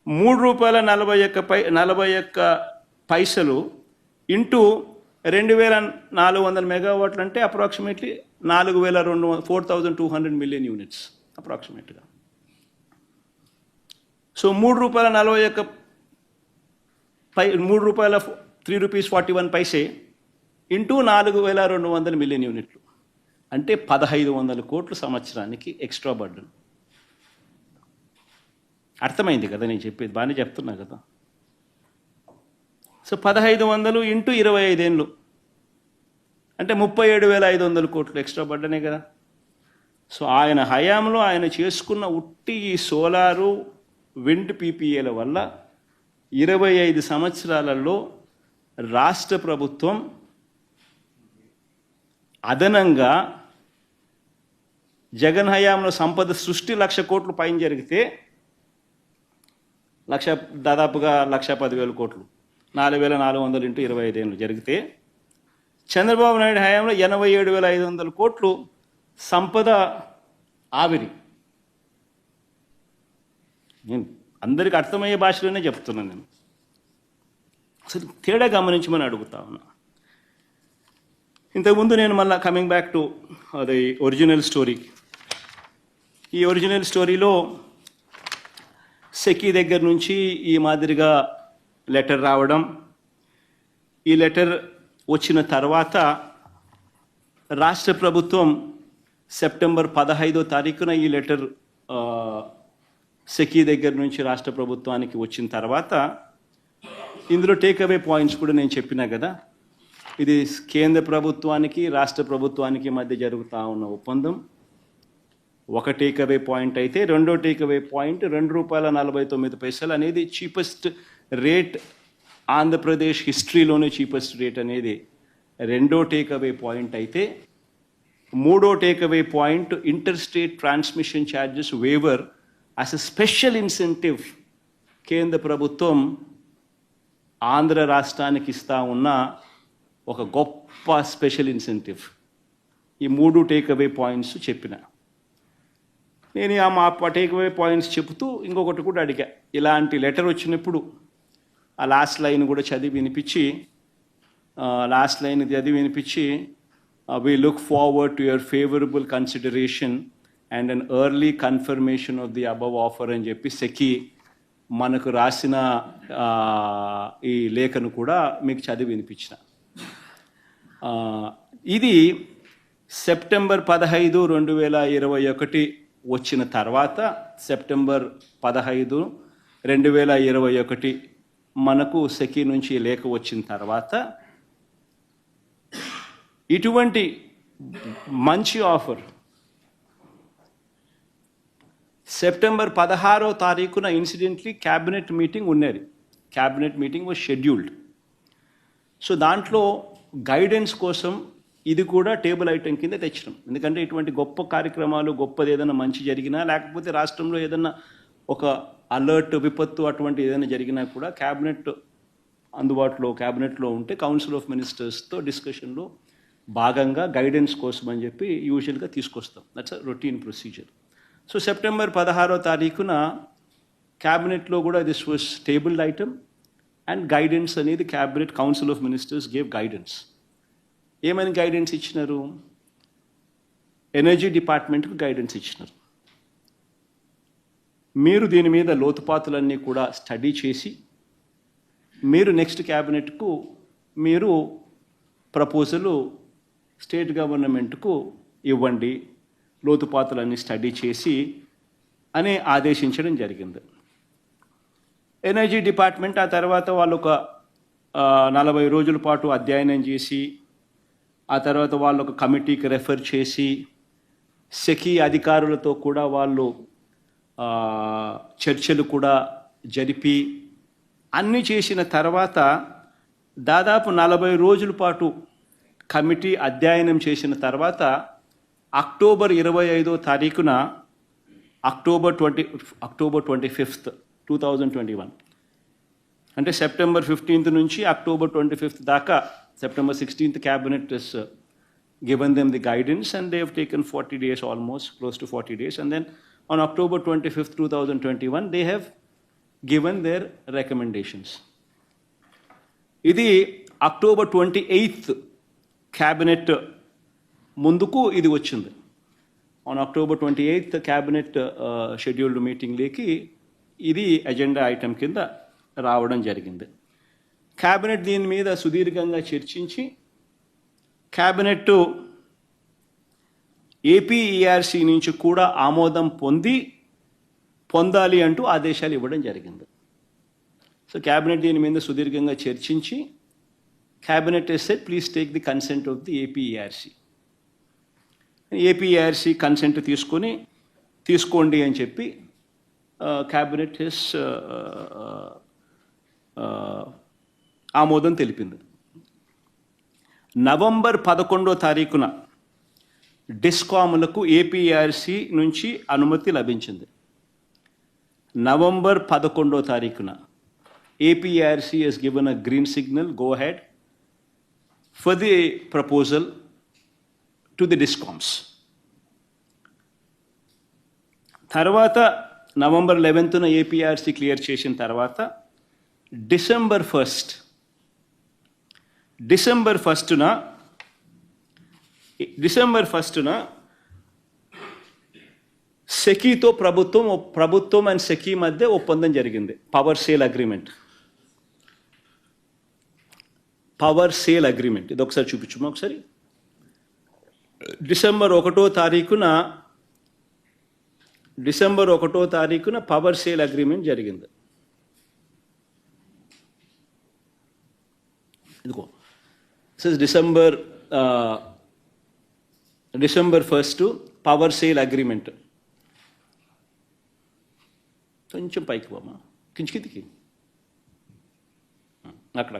₹3.41 ఇంటూ 2400 మెగావాట్లు అంటే అప్రాక్సిమేట్లీ 4,200 మిలియన్ యూనిట్స్ అప్రాక్సిమేట్గా. సో ₹3.41 ₹3.41 ఇంటూ 4,200 మిలియన్ యూనిట్లు అంటే 1,500 కోట్లు సంవత్సరానికి ఎక్స్ట్రా బర్డన్. అర్థమైంది కదా నేను చెప్పేది, బాగానే చెప్తున్నా కదా. సో 1,500 ఇంటూ 25 ఏళ్ళు అంటే 37,500 కోట్లు ఎక్స్ట్రా బర్డనే కదా. సో ఆయన హయాంలో ఆయన చేసుకున్న ఉట్టి ఈ సోలారు విండ్ పీపీఏల వల్ల 25 సంవత్సరాలలో రాష్ట్ర ప్రభుత్వం అదనంగా జగన్ హయాంలో సంపద సృష్టి 1,00,000 కోట్లు పైన జరిగితే దాదాపుగా 1,10,000 కోట్లు, 4,400 ఇంటూ 25 ఏళ్ళు జరిగితే, చంద్రబాబు నాయుడు హయాంలో 87,500 కోట్లు సంపద ఆవిరి. నేను అందరికి అర్థమయ్యే భాషలోనే చెప్తున్నాను. నేను అసలు తేడా గమనించమని అడుగుతా ఉన్నా. ఇంతకుముందు నేను మళ్ళీ కమింగ్ బ్యాక్ టు అది ఒరిజినల్ స్టోరీ. ఈ ఒరిజినల్ స్టోరీలో సెకీ దగ్గర నుంచి ఈ మాదిరిగా లెటర్ రావడం, ఈ లెటర్ వచ్చిన తర్వాత రాష్ట్ర ప్రభుత్వం సెప్టెంబర్ 15వ తారీఖున ఈ లెటర్ సెకీ దగ్గర నుంచి రాష్ట్ర ప్రభుత్వానికి వచ్చిన తర్వాత ఇందులో టేక్అవే పాయింట్స్ కూడా నేను చెప్పినా కదా. ఇది కేంద్ర ప్రభుత్వానికి రాష్ట్ర ప్రభుత్వానికి మధ్య జరుగుతూ ఉన్న ఒప్పందం. ఒక టేక్అవే పాయింట్ అయితే రెండో టేక్అవే పాయింట్ ₹2.49 అనేది చీపెస్ట్ రేట్, ఆంధ్రప్రదేశ్ హిస్టరీలోనే చీపెస్ట్ రేట్ అనేది రెండో టేక్అవే పాయింట్ అయితే, మూడో takeaway point inter state transmission charges waiver as a special incentive కేంద్ర ప్రభుత్వం ఆంధ్ర రాష్ట్రానికి ఇస్తా ఉన్న ఒక గొప్ప స్పెషల్ ఇన్సెంటివ్. ఈ మూడు టేక్అవే పాయింట్స్ చెప్పిన. నేను ఆ టేక్అవే పాయింట్స్ చెబుతూ ఇంకొకటి కూడా అడిగా. ఇలాంటి లెటర్ వచ్చినప్పుడు ఆ లాస్ట్ లైన్ కూడా చదివి వినిపించి we look forward to your favorable consideration and an early confirmation of the above offer అని చెప్పి సెకీ మనకు రాసిన ఈ లేఖను కూడా మీకు చదివి వినిపించిన. ఇది సెప్టెంబర్ 15, 2021 వచ్చిన తర్వాత, సెప్టెంబర్ 15, 2021 మనకు సెకీ నుంచి లేఖ వచ్చిన తర్వాత ఇటువంటి మంచి ఆఫర్ సెప్టెంబర్ 16వ తారీఖున ఇన్సిడెంట్లీ క్యాబినెట్ మీటింగ్ ఉన్నది. Cabinet meeting was scheduled. So దాంట్లో గైడెన్స్ కోసం ఇది కూడా టేబుల్ ఐటెం కింద తెచ్చినాం. ఎందుకంటే ఇటువంటి గొప్ప కార్యక్రమాలు, గొప్పది ఏదైనా మంచి జరిగినా, లేకపోతే రాష్ట్రంలో ఏదైనా ఒక అలర్ట్, విపత్తు అటువంటి ఏదైనా జరిగినా కూడా క్యాబినెట్లో ఉంటే కౌన్సిల్ ఆఫ్ మినిస్టర్స్తో డిస్కషన్లో భాగంగా గైడెన్స్ కోసం అని చెప్పి యూజువల్గా తీసుకొస్తాం. That's a routine procedure. So September 16వ తారీఖున క్యాబినెట్లో కూడా this was table item and guidance అనేది cabinet council of ministers gave guidance. ఏమని గైడెన్స్ ఇచ్చినారు? ఎనర్జీ డిపార్ట్మెంట్కు గైడెన్స్ ఇచ్చినారు. మీరు దీని మీద లోతుపాతులన్నీ కూడా స్టడీ చేసి మీరు నెక్స్ట్ క్యాబినెట్కు మీరు ప్రపోజలు స్టేట్ గవర్నమెంట్కు ఇవ్వండి, లోతుపాతులన్నీ స్టడీ చేసి అని ఆదేశించడం జరిగింది. ఎనర్జీ డిపార్ట్మెంట్ ఆ తర్వాత వాళ్ళు ఒక 40 రోజుల పాటు అధ్యయనం చేసి, ఆ తర్వాత వాళ్ళు ఒక కమిటీకి రెఫర్ చేసి, సెకీ అధికారులతో కూడా వాళ్ళు చర్చలు కూడా జరిపి అన్నీ చేసిన తర్వాత దాదాపు 40 రోజుల పాటు కమిటీ అధ్యయనం చేసిన తర్వాత అక్టోబర్ 25వ తారీఖున అక్టోబర్ 25th 2021 అంటే సెప్టెంబర్ 15th నుంచి అక్టోబర్ 25th దాకా, September 16th cabinet has given them the guidance and they have taken 40 days, almost close to 40 days, and then on October 25th 2021 they have given their recommendations. ఇది October 28th cabinet ముందుకు ఇది వచ్చింది. On October 28th cabinet scheduled meeting లేకి ఇది agenda item కింద రావడం జరిగింది. Cabinet దీని మీద సుదీర్ఘంగా చర్చించి క్యాబినెట్ ఏపీఈఆర్సీ నుంచి కూడా ఆమోదం పొందాలి అంటూ ఆదేశాలు ఇవ్వడం జరిగింది. సో క్యాబినెట్ దీని మీద సుదీర్ఘంగా చర్చించి cabinet said please take the consent of the APERC. APERC consent తీసుకోండి అని చెప్పి క్యాబినెట్ ఆమోదం తెలిపింది. నవంబర్ 11వ తారీఖున డిస్కాములకు ఏపీఆర్సీ నుంచి అనుమతి లభించింది. నవంబర్ 11వ తారీఖున APRC has given a green signal, go ahead for the proposal to the discoms. తర్వాత నవంబర్ 11న ఏపీఆర్సీ క్లియర్ చేసిన తర్వాత డిసెంబర్ 1న సెకీతో ప్రభుత్వం అండ్ సెకీ మధ్య ఒప్పందం జరిగింది. Power sale agreement. ఇది ఒకసారి చూపించమ్మా ఒకసారి. డిసెంబర్ 1వ తారీఖున పవర్ సేల్ అగ్రిమెంట్ జరిగింది. ఇదిగో డిసెంబర్ 1 పవర్ సేల్ అగ్రిమెంట్. కొంచెం పైకి పోమా, కిందికి అక్కడ.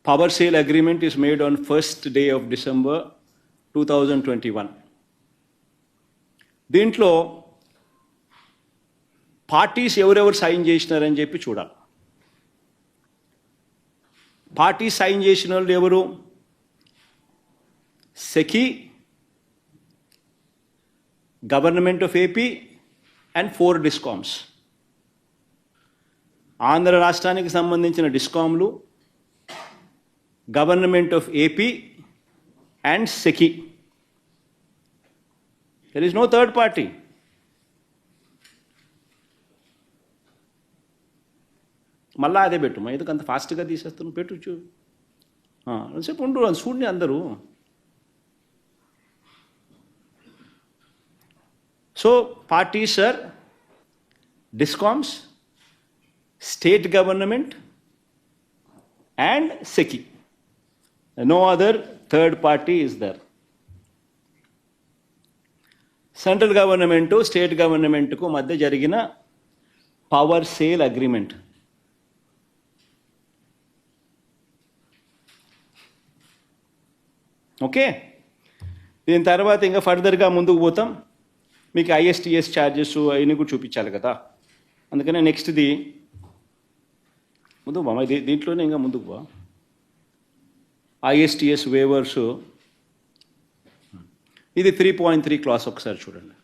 Power sale agreement is made on 1st day of December 2021. దీంట్లో పార్టీస్ ఎవరెవరు సైన్ చేసినారని చెప్పి చూడాలి. పార్టీ సైన్ చేసిన వాళ్ళు ఎవరు? SECI, government of AP and 4 DISCOMs. ఆంధ్ర రాష్ట్రానికి సంబంధించిన డిస్కామ్లు, government of AP and SECI. There is no third party. మళ్ళా అదే పెట్టు, ఎందుకు అంత ఫాస్ట్గా తీసేస్తాను? పెట్టు సేపు ఉండు, చూడండి అందరూ. So parties are DISCOMs, state government and SECI. No other third party is there. Central government స్టేట్ గవర్నమెంట్కు మధ్య జరిగిన పవర్ సేల్ అగ్రిమెంట్. ఓకే, దీని తర్వాత ఇంకా ఫర్దర్గా ముందుకు పోతాం. మీకు ఐఎస్టీఎస్ ఛార్జెస్ అవన్నీ కూడా చూపించాలి కదా, అందుకనే నెక్స్ట్ది ముందుకు బా, దీంట్లోనే ఇంకా ముందుకు బా. ఐఎస్టీఎస్ వేవర్స్, ఇది 3.3 క్లాస్ ఒకసారి చూడండి.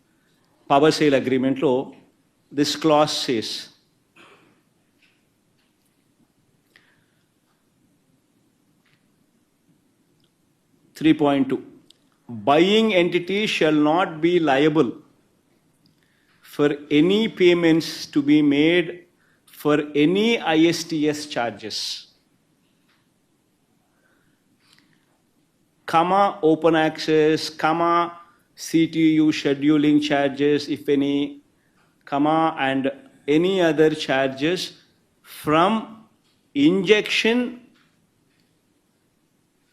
పవర్ సేల్ అగ్రిమెంట్లో this clause says, buying entity shall not be liable for any payments to be made for any ISTS charges, open access, CTU scheduling charges, if any, and any other charges from injection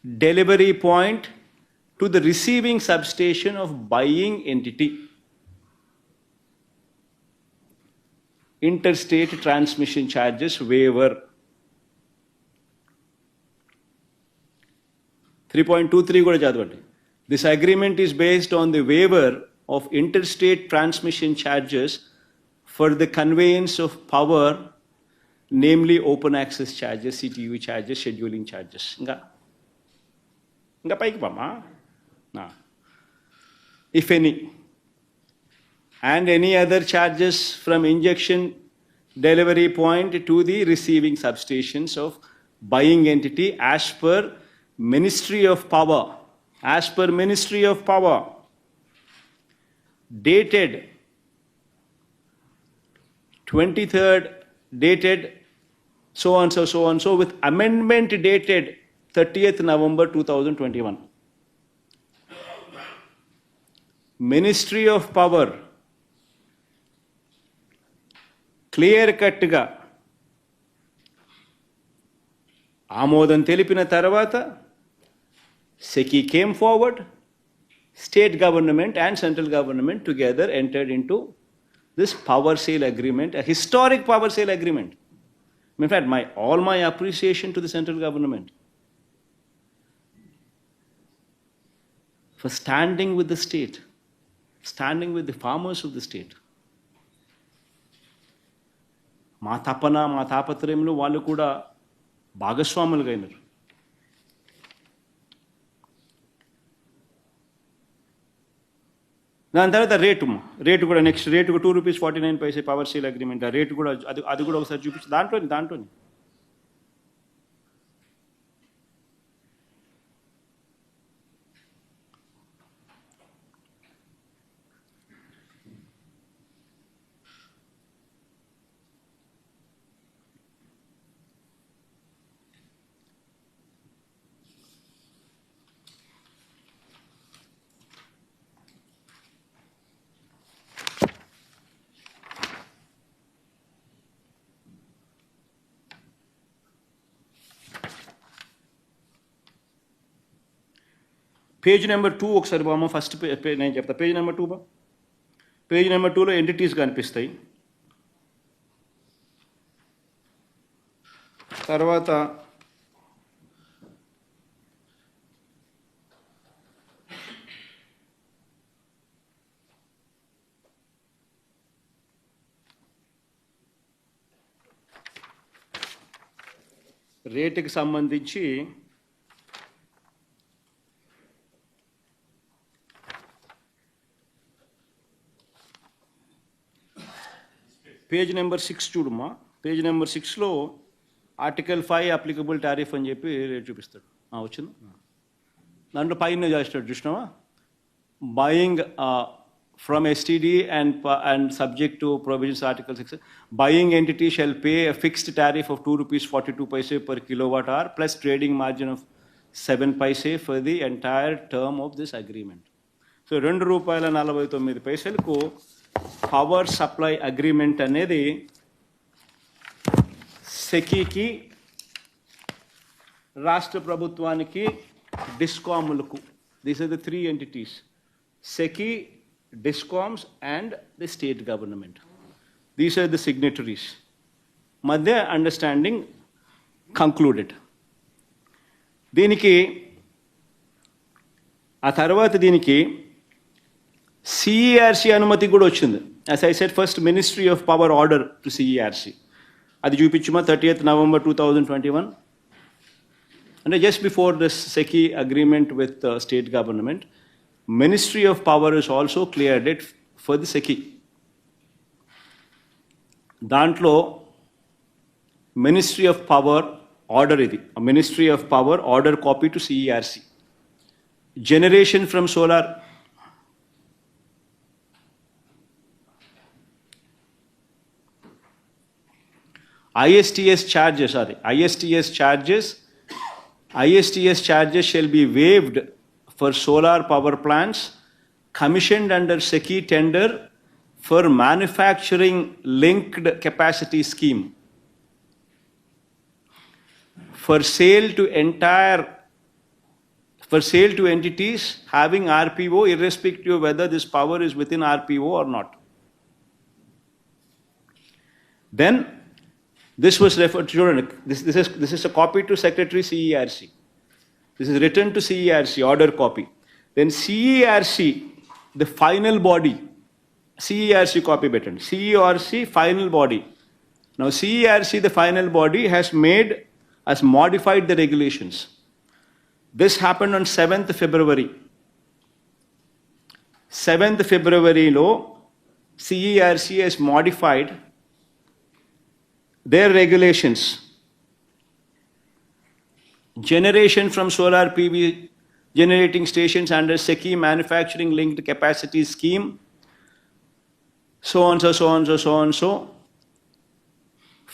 delivery point to the receiving substation of buying entity. Interstate transmission charges waiver. 3.23 కూడా చదవండి. This agreement is based on the waiver of interstate transmission charges for the conveyance of power, namely open access charges, CTU charges, scheduling charges. ఇంకా పైకి పామా. If any, and any other charges from injection delivery point to the receiving substations of buying entity as per Ministry of Power, dated 23rd, dated so and so, with amendment dated 30th November 2021. Ministry of Power clear కట్గా ఆమోదం తెలిపిన తర్వాత SECI came forward, state government and central government together entered into this power sale agreement, a historic power sale agreement. In fact, all my appreciation to the central government for standing with the state, standing with the farmers of the state. మా తపన మా తాపత్రయంలో వాళ్ళు కూడా భాగస్వాములుగా అయినారు. దాని తర్వాత rate కూడా నెక్స్ట్ రేటు కూడా ₹2.49 పవర్ సేల్ అగ్రిమెంట్. ఆ రేటు కూడా అది కూడా ఒకసారి చూపించి దాంట్లోని పేజ్ నెంబర్ 2 ఒకసారి బామ్మ ఫస్ట్ నేను చెప్తా. పేజ్ నెంబర్ 2 బా. పేజ్ నెంబర్ 2లో ఎంటిటీస్ కనిపిస్తాయి. తర్వాత రేటుకి సంబంధించి పేజ్ నెంబర్ 6 చూడమ్మా. పేజ్ నెంబర్ 6లో ఆర్టికల్ 5 అప్లికబుల్ టారిఫ్ అని చెప్పి రేట్ చూపిస్తాడు. వచ్చింది దాంట్లో పైన చేస్తాడు చూసినావా, buying from STD and subject to provisions Article 6, buying entity shall pay a fixed tariff of ₹2.42 per kilowatt hour plus trading margin of 7 paise for the entire term of this agreement. So ₹2.49కు power supply agreement అనేది సెకీకి, రాష్ట్ర ప్రభుత్వానికి, డిస్కాములకు, these are the 3 entities, SECI, DISCOMs and the state government. These are the signatories. Madhya understanding concluded. దీనికి ఆ తర్వాత దీనికి CERC అనుమతి కూడా వచ్చింది. As I said, first Ministry of Power order to CERC. అది చూపించుమా 30th November 2021. And just before this SECI agreement with the state government, Ministry of Power is also cleared it for the SECI. దాంట్లో Ministry of Power order ఇది, Ministry of Power order copy to CERC. Generation from solar, ISTS charges shall be waived for solar power plants commissioned under SECI tender for manufacturing linked capacity scheme for sale to entities having RPO irrespective of whether this power is within RPO or not. Then this was referred to, this is a copy to Secretary CERC. This is written to CERC, order copy. Then CERC, the final body, CERC copy button, CERC final body. Now CERC, the final body, has modified the regulations. This happened on 7th February. 7th February lo CERC has modified their regulations. Generation from solar PV generating stations under SECI manufacturing linked capacity scheme, so on,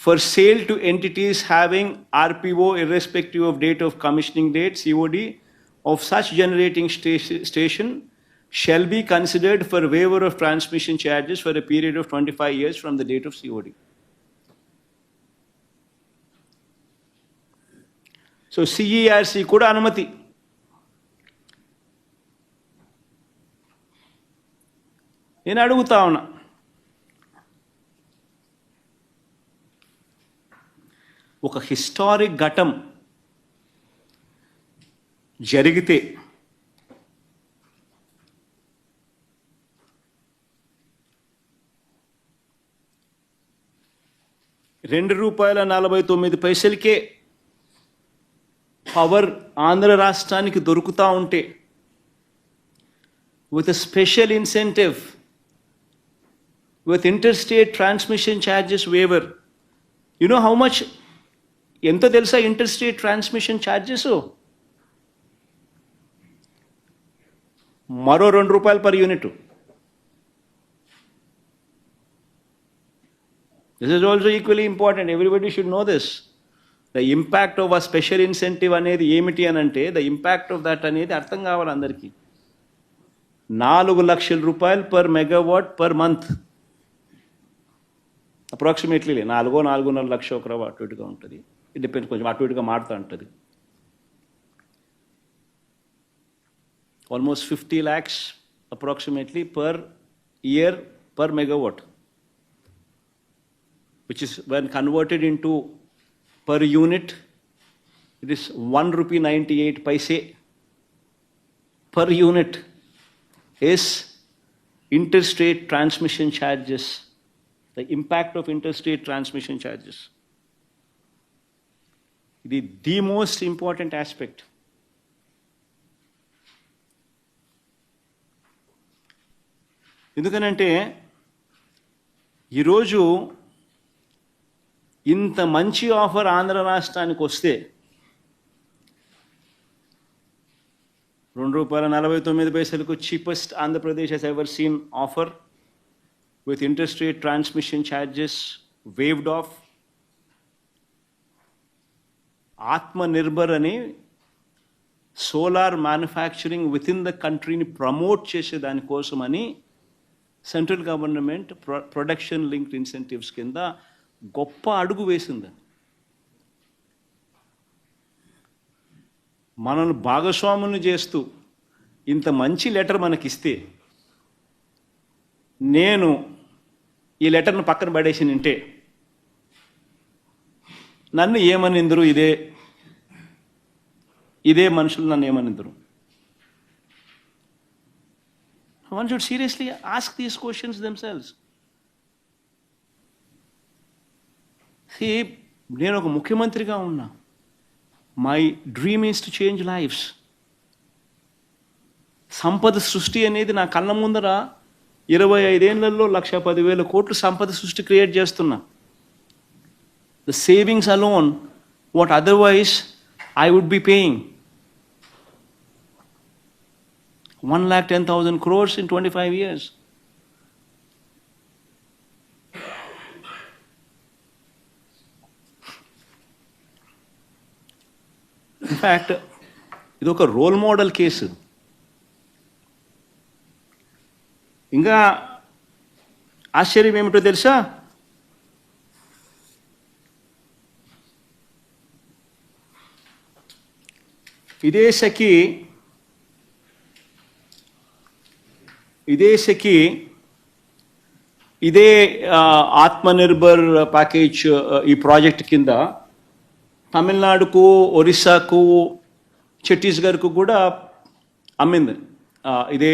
for sale to entities having RPO irrespective of date of commissioning date, COD, of such generating station shall be considered for waiver of transmission charges for a period of 25 years from the date of COD. So CERC కూడా అనుమతి. నేను అడుగుతా ఉన్నా, ఒక historic ఘటం జరిగితే ₹2.49కే power Andhra రాష్ట్రానికి దొరుకుతూ ఉంటే, with a special incentive, with interstate transmission charges waiver. You know how much, ఎంత తెలుసా interstate transmission charges? మరో ₹2 per unit. This is also equally important. Everybody should know this. The impact of a special incentive అనేది ఏమిటి అని అంటే, the impact of that అనేది అర్థం కావాలి అందరికీ. ₹4 లక్షల per megawatt per month. Approximately 4.5 లక్ష ఒక రవ్వ అటు ఇటుగా ఉంటుంది. ఇట్ డిపెండ్స్, కొంచెం అటు ఇటుగా మారుతూ ఉంటుంది. almost 50 lakhs approximately per year per megawatt, which is when converted into per unit, it is 1 rupee 98 paise per unit is interstate transmission charges, the impact of interstate transmission charges. The most important aspect. ఎందుకనంటే ఈరోజు ఇంత మంచి offer Andhra రాష్ట్రానికి వస్తే ₹2.49 cheapest Andhra Pradesh has ever seen offer with interstate transmission charges waived off. Atmanirbhar ani solar manufacturing within the country ni promote chese dani kosamani central government production linked incentives kinda goppa adugu vesindi. మనల్ని భాగస్వాములను చేస్తూ ఇంత మంచి letter మనకిస్తే నేను ఈ లెటర్ను పక్కన పడేసి నింటే నన్ను ఏమనిందరు, ఇదే మనుషులు నన్ను ఏమనిందరు? One should seriously ask these questions themselves. See, నేను ఒక ముఖ్యమంత్రిగా ఉన్నా. My dream is to change lives. సంపద సృష్టి అనేది నా కళ్ళ ముందర 25 ఏళ్లలో 1,10,000 కోట్లు సంపద సృష్టి క్రియేట్ చేస్తున్నా. The savings alone, what otherwise I would be paying. 1,10,000 crores in 25 years. In fact, ఇది ఒక రోల్ మోడల్ కేసు. ఇంకా ఆశ్చర్యం ఏమిటో తెలుసా? ఇదే సఖి ఇదే ఆత్మనిర్భర్ ప్యాకేజ్ ఈ ప్రాజెక్ట్ కింద తమిళనాడుకు, ఒరిస్సాకు, ఛత్తీస్గఢ్కు కూడా అమ్మింది. ఇదే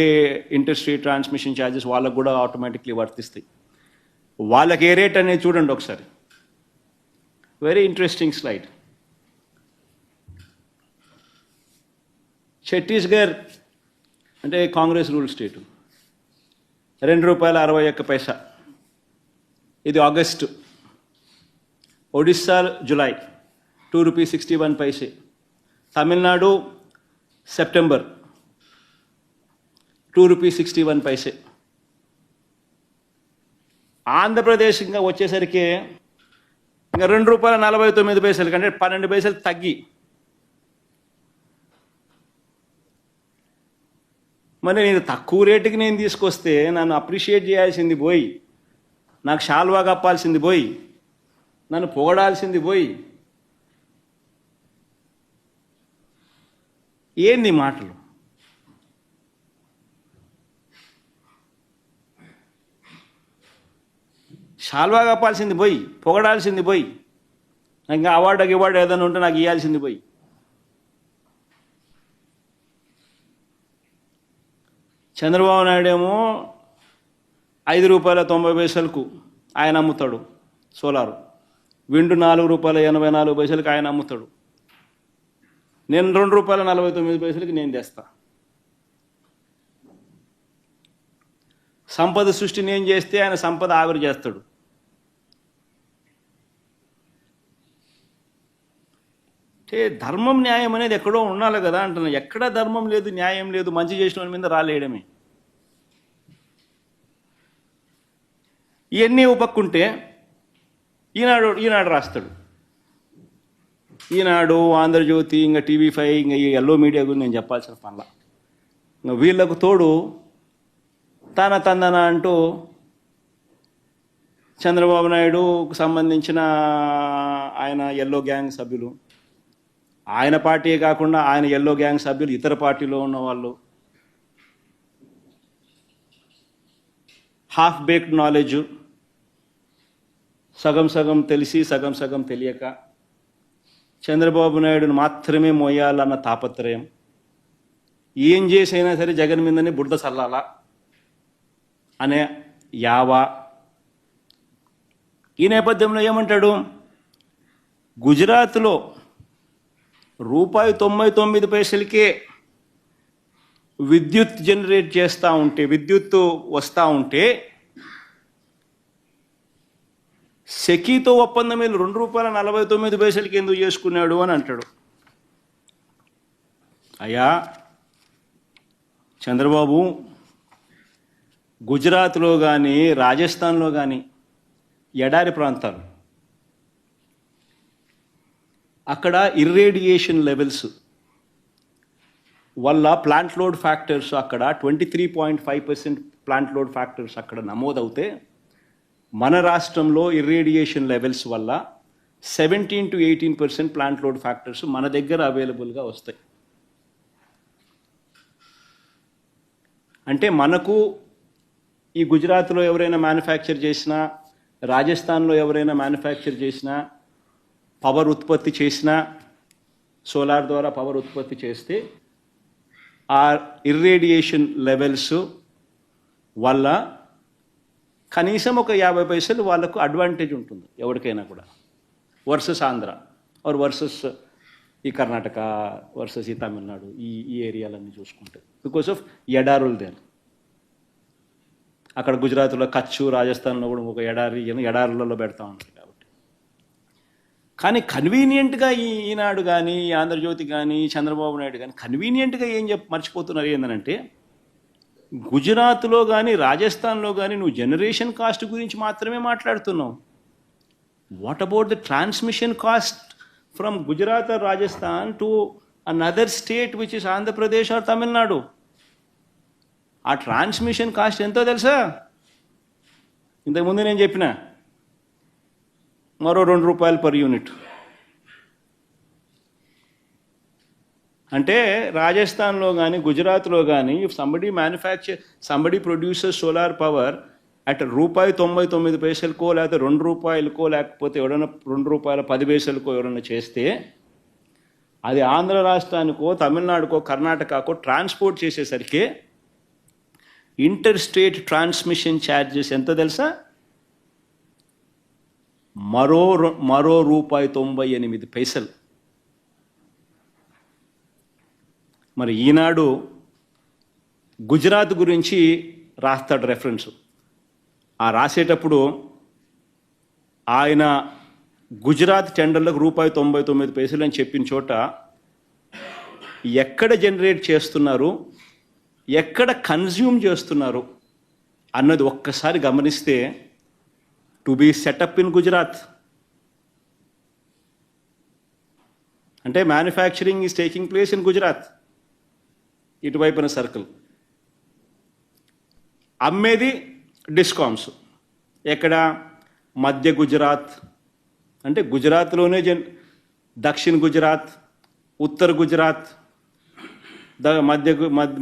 ఇంటర్స్టేట్ ట్రాన్స్మిషన్ ఛార్జెస్ వాళ్ళకు కూడా ఆటోమేటిక్లీ వర్తిస్తాయి. వాళ్ళకి ఏ రేట్ అనేది చూడండి ఒకసారి. Very interesting slide. ఛత్తీస్గఢ్ అంటే కాంగ్రెస్ రూల్ స్టేటు, ₹2.61. ఇది August. Odisha July ₹2.61. Tamil Nadu September ₹2.61. Andhra Pradesh ఇంకా వచ్చేసరికి ఇంకా ₹2.49 కంటే 12 పైసలు తగ్గి. మరి నేను తక్కువ రేటుకి నేను తీసుకొస్తే నన్ను అప్రిషియేట్ చేయాల్సింది పోయి, నాకు శాల్వా కప్పాల్సింది పోయి, నన్ను పొగడాల్సింది పోయి, ఏంది మాటలు? శాల్వా కప్పాల్సింది పోయి, పొగడాల్సింది పోయి, నాకు ఇంకా అవార్డు ఏదైనా ఉంటే నాకు ఇవ్వాల్సింది పోయి. చంద్రబాబు నాయుడు ఏమో ₹5.90 ఆయన అమ్ముతాడు సోలారు, విండు ₹4.84 ఆయన అమ్ముతాడు. నేను ₹2.49 నేను తెస్తా. సంపద సృష్టి నేను చేస్తే ఆయన సంపద ఆవిరి చేస్తాడు. అంటే ధర్మం న్యాయం అనేది ఎక్కడో ఉండాలి కదా అంటున్నా. ఎక్కడ ధర్మం లేదు, న్యాయం లేదు, మంచి చేసిన వాళ్ళ మీద రాలేయడమే. ఇవన్నీ ఉపక్కుంటే ఈనాడు రాస్తాడు. ఈనాడు, ఆంధ్రజ్యోతి, ఇంకా TV5, ఇంకా ఈ ఎల్లో మీడియా గురించి నేను చెప్పాల్సిన పనిలా. ఇంకా వీళ్ళకు తోడు తందన అంటూ చంద్రబాబు నాయుడుకు సంబంధించిన ఆయన ఎల్లో గ్యాంగ్ సభ్యులు, ఆయన పార్టీయే కాకుండా ఆయన ఎల్లో గ్యాంగ్ సభ్యులు ఇతర పార్టీలో ఉన్న వాళ్ళు హాఫ్ బేక్డ్ నాలెడ్జ్, సగం సగం తెలిసి సగం సగం తెలియక, చంద్రబాబు నాయుడును మాత్రమే మోయాలన్న తాపత్రయం, ఏం చేసైనా సరే జగన్ మీదనే బురద చల్లాలా అనే యావా. ఈ నేపథ్యంలో ఏమంటాడు, గుజరాత్లో ₹99 విద్యుత్ జనరేట్ చేస్తూ ఉంటే, విద్యుత్తు వస్తూ ఉంటే సెకీతో ఒప్పందం వీళ్ళు ₹2.49 ఎందుకు చేసుకున్నాడు అని అంటాడు. అయ్యా చంద్రబాబు, గుజరాత్లో కానీ రాజస్థాన్లో కానీ ఎడారి ప్రాంతాలు, అక్కడ ఇర్రేడియేషన్ లెవెల్స్ వల్ల ప్లాంట్ లోడ్ ఫ్యాక్టర్స్ అక్కడ 23.5% ప్లాంట్ లోడ్ ఫ్యాక్టర్స్ అక్కడ నమోదవుతే, మన రాష్ట్రంలో ఇర్రేడియేషన్ లెవెల్స్ వల్ల 17 to 18% ప్లాంట్ లోడ్ ఫ్యాక్టర్స్ మన దగ్గర అవైలబుల్గా వస్తాయి. అంటే మనకు ఈ గుజరాత్లో ఎవరైనా మ్యానుఫ్యాక్చర్ చేసినా, రాజస్థాన్లో ఎవరైనా మ్యానుఫ్యాక్చర్ చేసినా, పవర్ ఉత్పత్తి చేసినా, సోలార్ ద్వారా పవర్ ఉత్పత్తి చేస్తే ఆ ఇర్రేడియేషన్ లెవెల్స్ వల్ల కనీసం ఒక 50 పైసలు వాళ్ళకు అడ్వాంటేజ్ ఉంటుంది ఎవరికైనా కూడా, వర్సెస్ ఆంధ్ర ఆర్ వర్సెస్ ఈ కర్ణాటక, వర్సెస్ ఈ తమిళనాడు, ఈ ఏరియాలన్నీ చూసుకుంటే, బికాస్ ఆఫ్ ఎడారులు దేని. అక్కడ గుజరాత్లో కచ్చు, రాజస్థాన్లో కూడా ఒక ఎడారులలో పెడతా ఉంటారు కాబట్టి. కానీ కన్వీనియంట్గా ఈనాడు కానీ, ఆంధ్రజ్యోతి కానీ, చంద్రబాబు నాయుడు కానీ కన్వీనియంట్గా ఏం మర్చిపోతున్నారు ఏంటంటే, గుజరాత్లో కానీ రాజస్థాన్లో కానీ నువ్వు జనరేషన్ కాస్ట్ గురించి మాత్రమే మాట్లాడుతున్నావు. What about the transmission cost from Gujarat or Rajasthan to another state which is Andhra Pradesh or Tamil Nadu? ఆ ట్రాన్స్మిషన్ కాస్ట్ ఎంతో తెలుసా? ఇంతకుముందు నేను చెప్పిన మరో ₹2 per యూనిట్. అంటే రాజస్థాన్లో కానీ గుజరాత్లో కానీ somebody producer solar power at ₹99 లేకపోతే ₹2 లేకపోతే ఎవరైనా ₹2.10 ఎవరైనా చేస్తే, అది ఆంధ్ర రాష్ట్రానికో తమిళనాడుకో కర్ణాటకకో ట్రాన్స్పోర్ట్ చేసేసరికి ఇంటర్ స్టేట్ ట్రాన్స్మిషన్ ఛార్జెస్ ఎంత తెలుసా? మరో ₹98. మరి ఈనాడు గుజరాత్ గురించి రాస్తాడు రెఫరెన్స్. ఆ రాసేటప్పుడు ఆయన గుజరాత్ టెండర్లకు ₹99 అని చెప్పిన చోట ఎక్కడ జనరేట్ చేస్తున్నారు, ఎక్కడ కన్జ్యూమ్ చేస్తున్నారు అన్నది ఒక్కసారి గమనిస్తే, to be setup in Gujarat అంటే manufacturing is taking place in Gujarat, ఇటువైపున సర్కిల్. అమ్మేది డిస్కామ్స్ ఎక్కడ? మధ్య గుజరాత్, అంటే గుజరాత్లోనే దక్షిణ గుజరాత్, ఉత్తర గుజరాత్,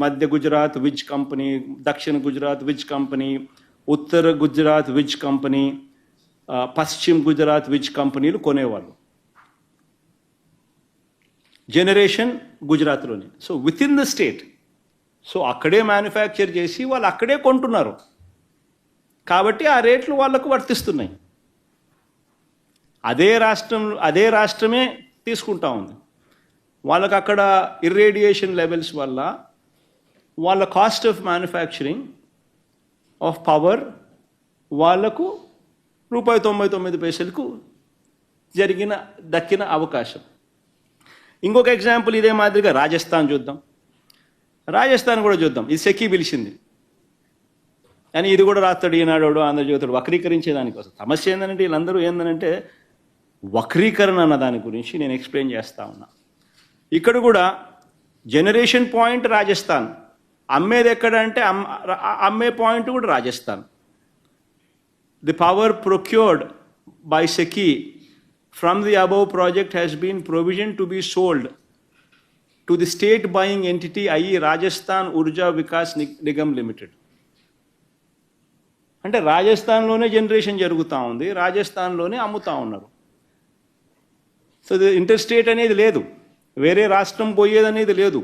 మధ్య గుజరాత్ విజ్ కంపెనీ, దక్షిణ గుజరాత్ విజ్ కంపెనీ, ఉత్తర గుజరాత్ విజ్ కంపెనీ, పశ్చిమ గుజరాత్ విజ్ కంపెనీలు కొనేవాళ్ళు. జనరేషన్ గుజరాత్లోనే. So within the state, so అక్కడే మ్యానుఫ్యాక్చర్ చేసి వాళ్ళు అక్కడే కొంటున్నారు కాబట్టి ఆ రేట్లు వాళ్ళకు వర్తిస్తున్నాయి. అదే రాష్ట్రమే తీసుకుంటా ఉంది. వాళ్ళకు అక్కడ ఇర్రేడియేషన్ లెవెల్స్ వల్ల వాళ్ళ cost of manufacturing of power వాళ్ళకు ₹99 దక్కిన అవకాశం. ఇంకొక ఎగ్జాంపుల్ ఇదే మాదిరిగా రాజస్థాన్ చూద్దాం. రాజస్థాన్ కూడా చూద్దాం. ఇది సెకీ పిలిచింది అని ఇది కూడా రాస్తాడు ఈనాడు, ఆంధ్రజ్యోతుడు వక్రీకరించేదానికోసం. సమస్య ఏంటంటే వీళ్ళందరూ ఏంటంటే వక్రీకరణ అన్న దాని గురించి నేను ఎక్స్ప్లెయిన్ చేస్తా ఉన్నా. ఇక్కడ కూడా జనరేషన్ పాయింట్ రాజస్థాన్, అమ్మేది ఎక్కడ అంటే అమ్మే పాయింట్ కూడా Rajasthan. The power procured by SECI from the above project has been provisioned to be sold to the state buying entity, i.e. Rajasthan Urja Vikas Nigam Limited. అంటే రాజస్థాన్లోనే జనరేషన్ జరుగుతూ ఉంది, రాజస్థాన్లోనే అమ్ముతూ ఉన్నారు. సో ఇంటర్ స్టేట్ అనేది లేదు, వేరే రాష్ట్రం పోయేదనేది లేదు.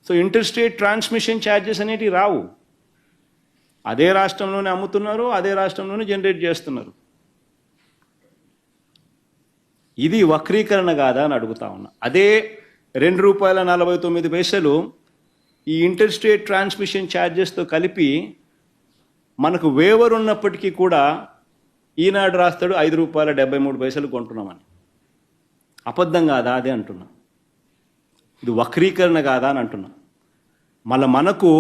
So inter state transmission charges అనేటివి రావు. అదే రాష్ట్రంలోనే అమ్ముతున్నారు, అదే రాష్ట్రంలోనే జనరేట్ చేస్తున్నారు. ఇది వక్రీకరణ కాదా అని అడుగుతా ఉన్నా. అదే ₹2.49 ఈ ఇంటర్ స్టేట్ ట్రాన్స్మిషన్ ఛార్జెస్తో కలిపి మనకు వేవర్ ఉన్నప్పటికీ కూడా ఈనాడు రాస్తాడు ₹5.73 కొంటున్నామని. అబద్ధం కాదా అదే అంటున్నా. ఇది వక్రీకరణ కాదా అని అంటున్నా. మళ్ళీ మనకు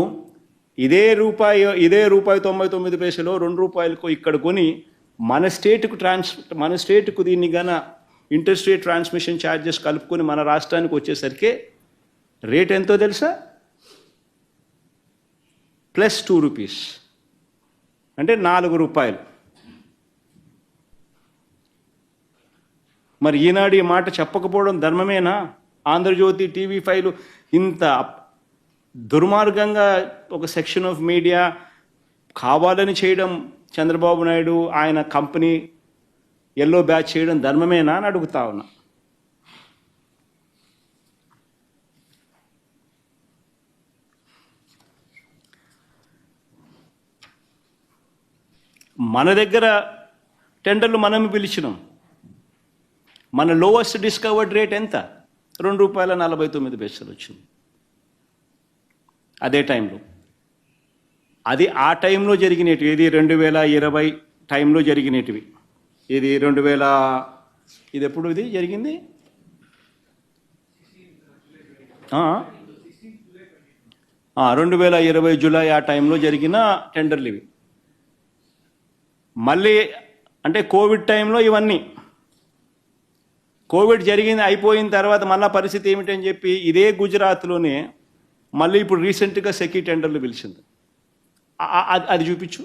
ఇదే ₹1.99 ₹2 ఇక్కడ కొని మన స్టేట్కు దీన్ని గన ఇంటర్ స్టేట్ ట్రాన్స్మిషన్ ఛార్జెస్ కలుపుకొని మన రాష్ట్రానికి వచ్చేసరికి రేట్ ఎంతో తెలుసా? +2 అంటే ₹4. మరి ఈనాడు ఈ మాట చెప్పకపోవడం ధర్మమేనా? ఆంధ్రజ్యోతి, TV5 ఇంత దుర్మార్గంగా ఒక సెక్షన్ ఆఫ్ మీడియా కావాలని చేయడం, చంద్రబాబు నాయుడు ఆయన కంపెనీ ఎల్లో బ్యాచ్ చేయడం ధర్మమేనా అని అడుగుతా ఉన్నా. మన దగ్గర టెండర్లు మనం పిలిచినాం. మన లోవెస్ట్ డిస్కవర్డ్ రేట్ ఎంత? ₹2.49 వచ్చింది అదే టైంలో. అది ఆ టైంలో జరిగినవి. ఇది 2020 టైంలో జరిగినవి. ఇది ఇది ఎప్పుడు ఇది జరిగింది? 2020 జూలై ఆ టైంలో జరిగిన టెండర్లు ఇవి. మళ్ళీ అంటే కోవిడ్ టైంలో ఇవన్నీ. కోవిడ్ జరిగింది, అయిపోయిన తర్వాత మళ్ళీ పరిస్థితి ఏమిటని చెప్పి ఇదే గుజరాత్లోనే మళ్ళీ ఇప్పుడు రీసెంట్గా సెకీ టెండర్లు పిలిచింది. అది చూపించు.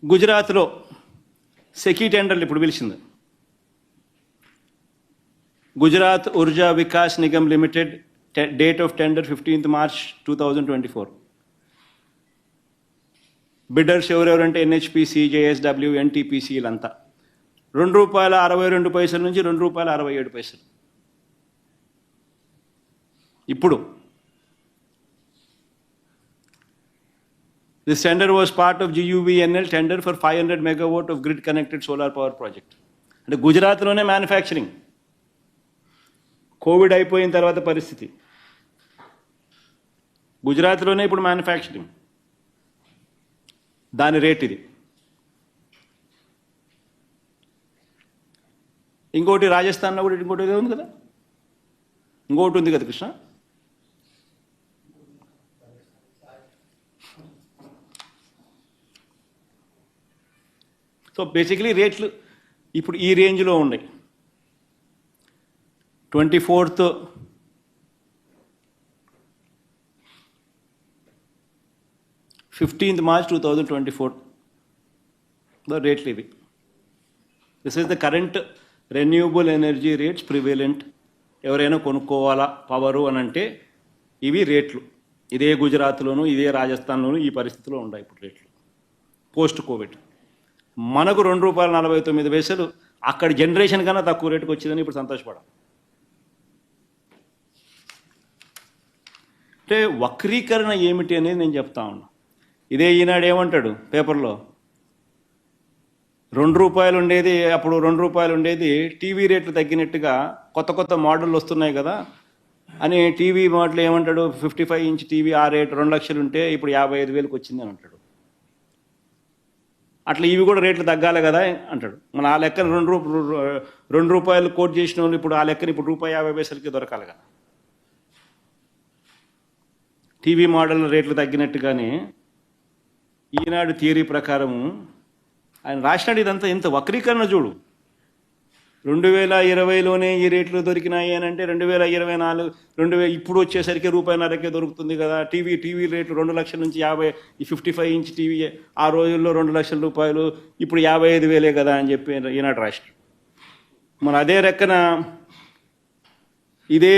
గుజరాత్లో సెకీ టెండర్లు ఇప్పుడు పిలిచింది. Gujarat Urja Vikas Nigam limited, date of tender 15 March 2024. Bidders ఎవరెవరంటే NHPC, JSW, NTPC వీళ్ళంతా. ₹2.62 నుంచి ₹2.67. ఇప్పుడు this tender was part of GUVNL tender for 500 megawatt of grid connected solar power project. అంటే గుజరాత్లోనే మ్యానుఫ్యాక్చరింగ్. కోవిడ్ అయిపోయిన తర్వాత పరిస్థితి గుజరాత్లోనే ఇప్పుడు మ్యానుఫ్యాక్చరింగ్. దాని రేట్ ఇది. ఇంకోటి రాజస్థాన్లో కూడా ఇంకోటి ఉంది కదా, ఇంకోటి ఉంది కదా కృష్ణ. సో బేసిక్లీ రేట్లు ఇప్పుడు ఈ రేంజ్లో ఉన్నాయి. 24th March 2024 రేట్లు ఇవి. This is the current renewable energy rates prevalent. ఎవరైనా కొనుక్కోవాలా పవరు అని అంటే ఇవి రేట్లు. ఇదే గుజరాత్లోను ఇదే రాజస్థాన్లోను ఈ పరిస్థితిలో ఉన్నాయి ఇప్పుడు రేట్లు పోస్ట్ కోవిడ్. మనకు ₹2.49 అక్కడ జనరేషన్ కన్నా తక్కువ రేటుకు వచ్చిందని ఇప్పుడు సంతోషపడాలి. అంటే వక్రీకరణ ఏమిటి అనేది నేను చెప్తా ఉన్నా. ఇదే ఈనాడు ఏమంటాడు పేపర్లో, ₹2 ఉండేది అప్పుడు ₹2 ఉండేది టీవీ రేట్లు తగ్గినట్టుగా కొత్త కొత్త మోడళ్ళు వస్తున్నాయి కదా అని టీవీ మోడల్ ఏమంటాడు, 55 ఇంచ్ టీవీ ఆ రేటు 2 లక్షలు ఉంటే ఇప్పుడు 55,000కి వచ్చింది అని అంటాడు. అట్లా ఇవి కూడా రేట్లు తగ్గాలి కదా అంటాడు. మన ఆ లెక్కన ₹2 కోట్ చేసిన వాళ్ళు ఇప్పుడు ఆ లెక్కన ఇప్పుడు ₹1.50 దొరకాలి కదా. టీవీ మోడల్ రేట్లు తగ్గినట్టుగానే ఈనాడు థియరీ ప్రకారము ఆయన రాసినాడు. ఇదంతా ఎంత వక్రీకరణ చూడు. 2020లోనే ఈ రేట్లు దొరికినాయి అని అంటే 2024 ఇప్పుడు వచ్చేసరికి ₹1.50 దొరుకుతుంది కదా. టీవీ రేట్లు 2 లక్షల నుంచి 55 ఇంచ్ టీవీ ఆ రోజుల్లో ₹2 లక్షల, ఇప్పుడు 55,000 కదా అని చెప్పి ఈనాడు రాష్ట్రం. మన అదే రెక్కన ఇదే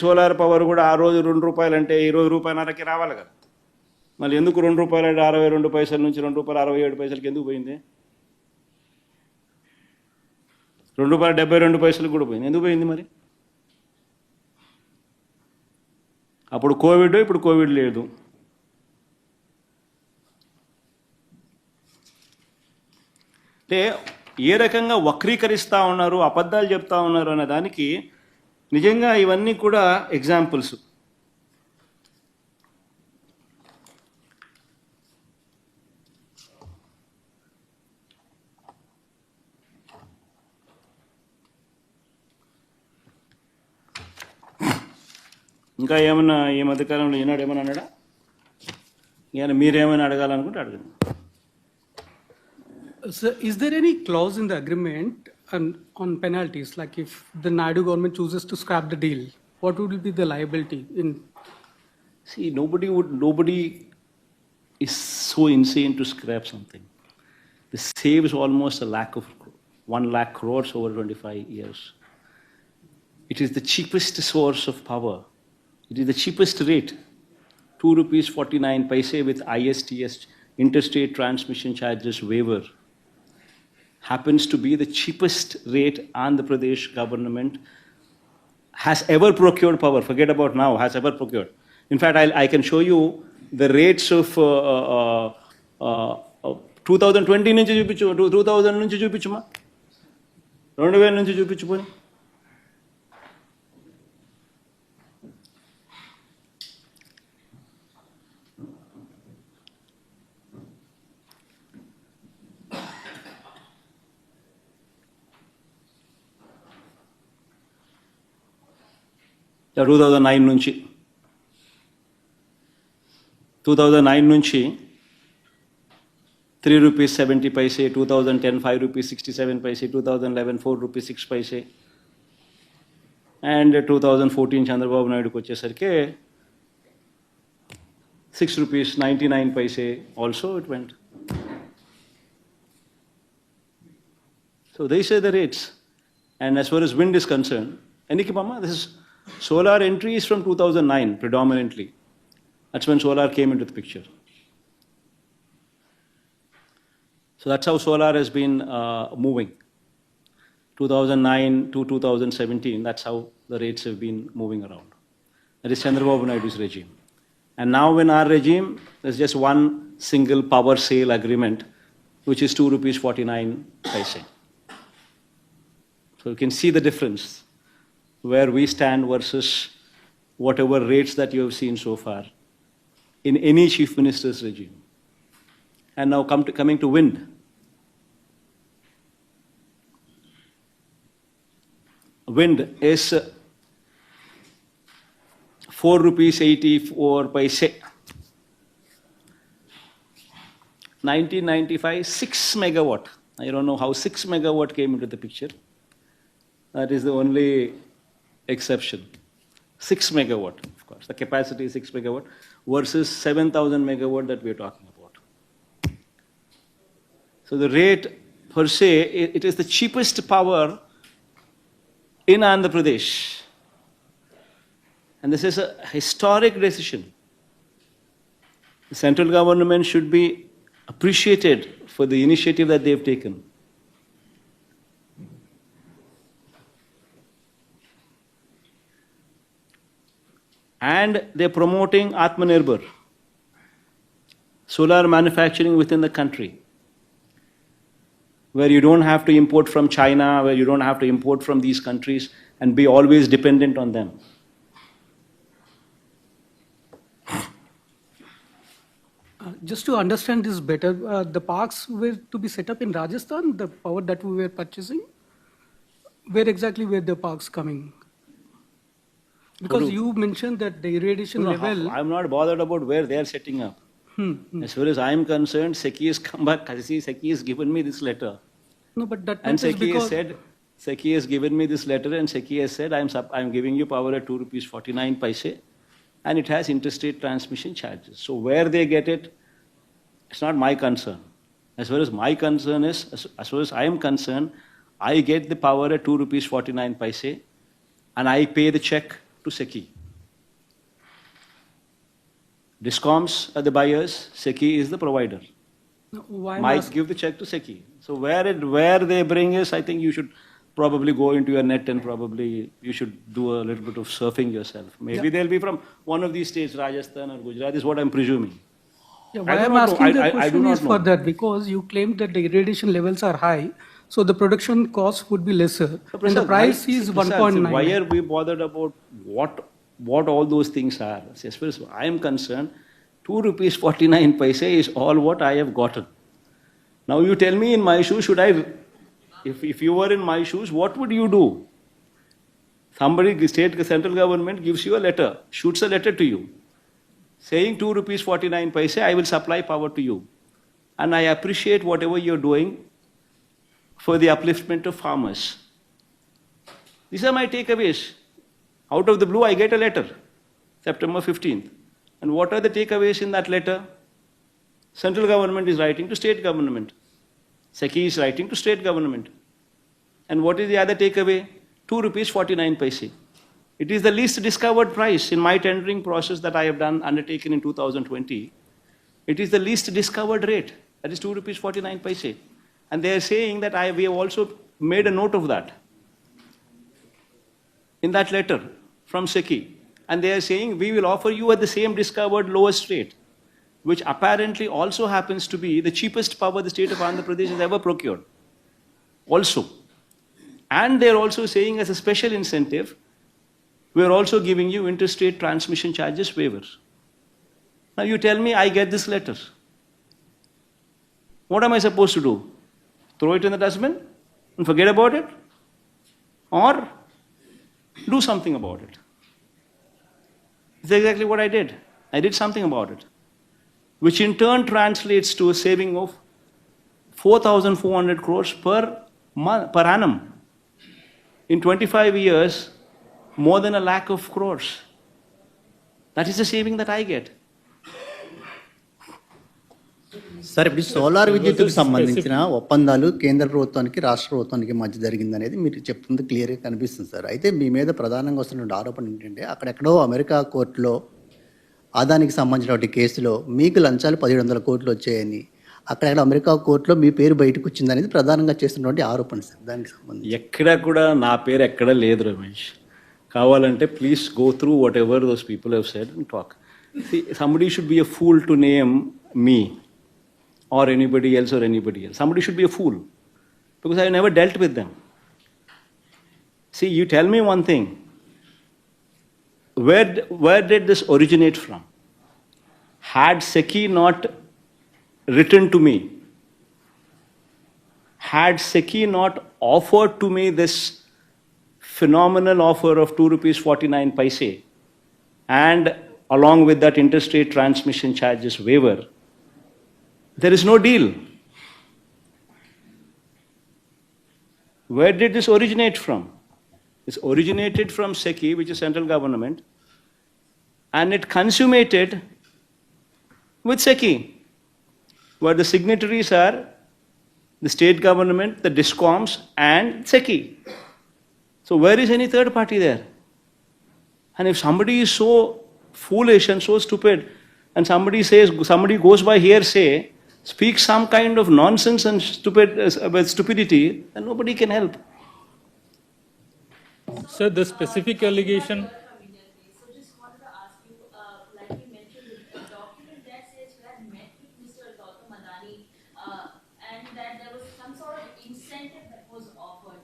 సోలార్ పవర్ కూడా ఆ రోజు ₹2 అంటే ఈరోజు ₹1.5కి రావాలి కదా. మళ్ళీ ఎందుకు ₹2.62 నుంచి ₹2.67కి ఎందుకు పోయింది? ₹2.72 కూడా పోయింది. ఎందుకు పోయింది మరి? అప్పుడు కోవిడ్, ఇప్పుడు కోవిడ్ లేదు. అంటే ఏ రకంగా వక్రీకరిస్తూ ఉన్నారు, అబద్ధాలు చెప్తా ఉన్నారు అనే దానికి నిజంగా ఇవన్నీ కూడా ఎగ్జాంపుల్స్. ఇంకా ఏమన్నా ఈ మధ్యకాలంలో ఈనాడు ఏమన్నా అన్నాడా? ఈయన మీరేమైనా అడగాలనుకుంటే అడగండి. So, is there any clause in the agreement on penalties? Like if the Naidu government chooses to scrap the deal, what would be the liability? See, nobody is so insane to scrap something. This saves almost 1 lakh crores over 25 years. It is the cheapest source of power. It is the cheapest rate, ₹2.49 with ISTS, interstate transmission charges waiver. Happens to be the cheapest rate Andhra Pradesh government has ever procured power. Forget about now, has ever procured. In fact, I can show you the rates of 2020 నుంచి చూపించు, 2000 నుంచి చూపించుమా, 2000 నుంచి చూపించుకొని. నుంచి 2009 నుంచి ₹3.70, 2010 ₹5.67, 2011 ₹4.06, and 2014 Chandrababu నాయుడుకి వచ్చేసరికి ₹6.99 also it went. So these are the rates. And as far as wind is concerned, this is solar entry is from 2009 predominantly. That's when solar came into the picture. So that's how solar has been moving. 2009 to 2017, that's how the rates have been moving around. That is Chandrababu Naidu's regime. And now in our regime, there's just one single power sale agreement, which is ₹2.49. So you can see the difference where we stand versus whatever rates that you have seen so far in any chief minister's regime. And now coming to wind. Wind is ₹4.84. 1995, 6 megawatt. I don't know how 6 megawatt came into the picture. That is the only exception. 6 megawatt, of course. The capacity is 6 megawatt versus 7,000 megawatt that we are talking about. So the rate per se, it is the cheapest power in Andhra Pradesh. And this is a historic decision. The central government should be appreciated for the initiative that they have taken. And they're promoting Atmanirbhar, solar manufacturing within the country, where you don't have to import from China, where you don't have to import from these countries and be always dependent on them. Just to understand this better, the parks were to be set up in Rajasthan, the power that we were purchasing. Where exactly were the parks coming? Because you mentioned that the irradiation level... I'm not bothered about where they are setting up. As far as I'm concerned, SECI has come back. SECI has given me this letter. No, but that and is because... SECI has given me this letter and SECI has said, I'm giving you power at ₹2.49, and it has interstate transmission charges. So where they get it, it's not my concern. As far as my concern is, as far as I am concerned, I get the power at ₹2.49, and I pay the check to SECI. Discoms are the buyers, SECI is the provider. Why I'm Might asking- give the check to SECI. So where they bring is, I think you should probably go into your net and probably you should do a little bit of surfing yourself. Maybe they'll be from one of these states, Rajasthan or Gujarat, is what I'm presuming. Yeah, I why do I'm not know. asking the I do question not is know. for that because you claimed that the irradiation levels are high, so the production cost would be lesser, So, and the Prasad, price why- is Prasad, 1.9. Why are we bothered about what all those things are? See, as far as I am concerned, 2 rupees 49 paise is all what I have gotten. Now you tell me in my shoes, if you were in my shoes, what would you do? Somebody, central government gives you a letter, shoots a letter to you, saying 2 rupees 49 paise, I will supply power to you. And I appreciate whatever you're doing for the upliftment of farmers. These are my takeaways. Out of the blue, I get a letter, September 15th. And what are the takeaways in that letter? Central government is writing to state government. SECI is writing to state government. And what is the other takeaway? 2 rupees 49 paise. It is the least discovered price in my tendering process that I have undertaken in 2020. It is the least discovered rate. That is 2 rupees 49 paise. And they are saying that we have also made a note of that in that letter from SECI. And they are saying we will offer you at the same discovered lowest rate, which apparently also happens to be the cheapest power the state of Andhra Pradesh has ever procured. Also. And they're also saying as a special incentive, we're also giving you interstate transmission charges waivers. Now you tell me I get this letter. What am I supposed to do? Throw it in the dustbin and forget about it? Or do something about it? It's exactly what I did. I did something about it, which in turn translates to a saving of 4,400 crores per annum. In 25 years, more than 1 lakh of crores. That is the saving that I get. Sir ఇప్పుడు solar విద్యుత్తుకు సంబంధించిన ఒప్పందాలు కేంద్ర ప్రభుత్వానికి రాష్ట్ర ప్రభుత్వానికి మధ్య జరిగిందనేది మీరు చెప్తుంది క్లియర్గా కనిపిస్తుంది సార్. అయితే మీ మీద ప్రధానంగా వస్తున్న ఆరోపణ ఏంటంటే అక్కడెక్కడో అమెరికా కోర్టులో ఆదానికి సంబంధించిన కేసులో మీకు లంచాలు 1700 కోట్లు వచ్చాయని అక్కడ అమెరికా కోర్టులో మీ పేరు బయటకు వచ్చిందనేది ప్రధానంగా చేస్తున్నటువంటి ఆరోపణ సార్. దానికి సంబంధించి ఎక్కడ కూడా నా పేరు ఎక్కడ లేదు రమేష్. కావాలంటే please go through what ever those people have said and talk. Somebody should be a fool to name me or anybody else. Somebody should be a fool because I never dealt with them. See, you tell me one thing. Where did this originate from? Had SECI not written to me, had SECI not offered to me this phenomenal offer of 2 rupees 49 paise and along with that interstate transmission charges waiver, there is no deal. Where did this originate from? This originated from SECI, which is central government, and it consummated with SECI, where the signatories are the state government, the DISCOMs, and SECI. So where is any third party there? And if somebody is so foolish and so stupid, and somebody goes by hearsay, speaks some kind of nonsense and stupidity, then nobody can help. Sir, the specific allegation. So just wanted to ask you, like you mentioned, the document that says you had met with Mr. Gautam Adani and that there was some sort of incentive that was offered.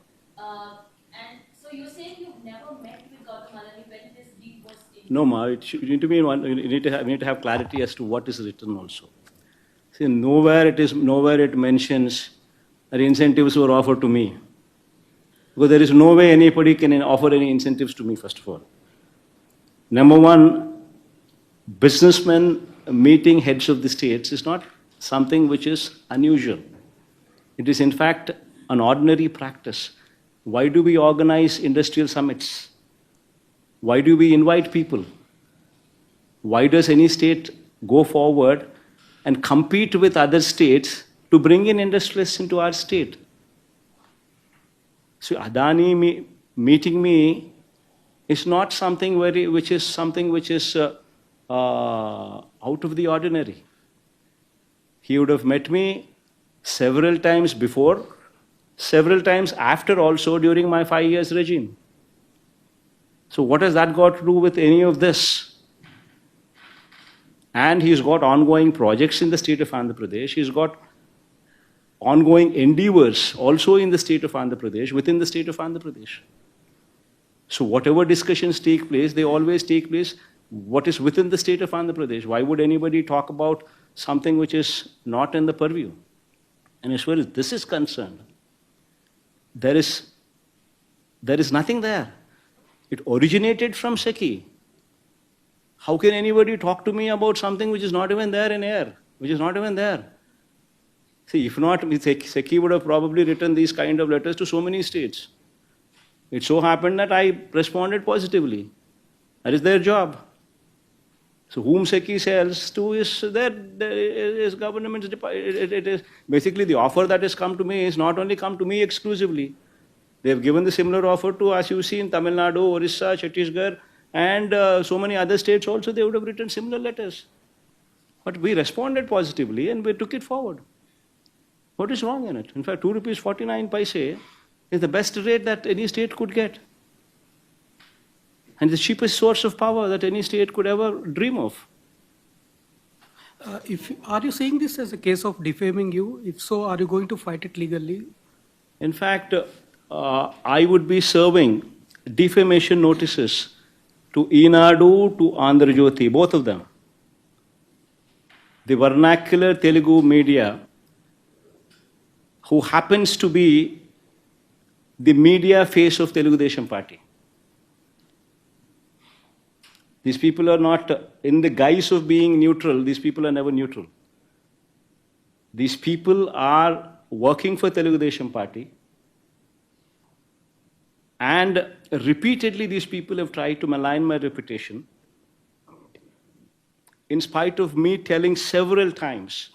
And so you're saying you've never met with Gautam Adani when this deal was in? No, Ma, you need to have clarity as to what is written also. See, nowhere it mentions that incentives were offered to me. Because there is no way anybody can offer any incentives to me, first of all. Number one, businessmen meeting heads of the states is not something which is unusual. It is, in fact, an ordinary practice. Why do we organize industrial summits? Why do we invite people? Why does any state go forward and compete with other states to bring in industrialists into our state? So Adani meeting me It's not something which is out of the ordinary. He would have met me several times before, several times after also during my 5 years regime. So what has that got to do with any of this? And he's got ongoing projects in the state of Andhra Pradesh. He's got ongoing endeavors also in the state of Andhra Pradesh, within the state of Andhra Pradesh. So whatever discussions take place, they always take place what is within the state of Andhra Pradesh. Why would anybody talk about something which is not in the purview? And as far as this is concerned, there is nothing there. It originated from SECI. How can anybody talk to me about something which is not even there in air, which is not even there? See, if not, SECI would have probably written these kind of letters to so many states. It so happened that I responded positively. That is their job. So whom SECI sells to is government's department. It is basically the offer that has come to me is not only come to me exclusively. They have given the similar offer to, as you see, in Tamil Nadu, Orissa, Chhattisgarh, and so many other states also. They would have written similar letters. But we responded positively and we took it forward. What is wrong in it? In fact, 2 rupees 49 paise is the best rate that any state could get. And the cheapest source of power that any state could ever dream of. Are you saying this as a case of defaming you? If so, are you going to fight it legally? In fact, I would be serving defamation notices to Eenadu, to Andhra Jyoti, both of them. The vernacular Telugu media, who happens to be the media face of Telugu Desam Party. These people are not, in the guise of being neutral, these people are never neutral. These people are working for Telugu Desam Party. And repeatedly these people have tried to malign my reputation, in spite of me telling several times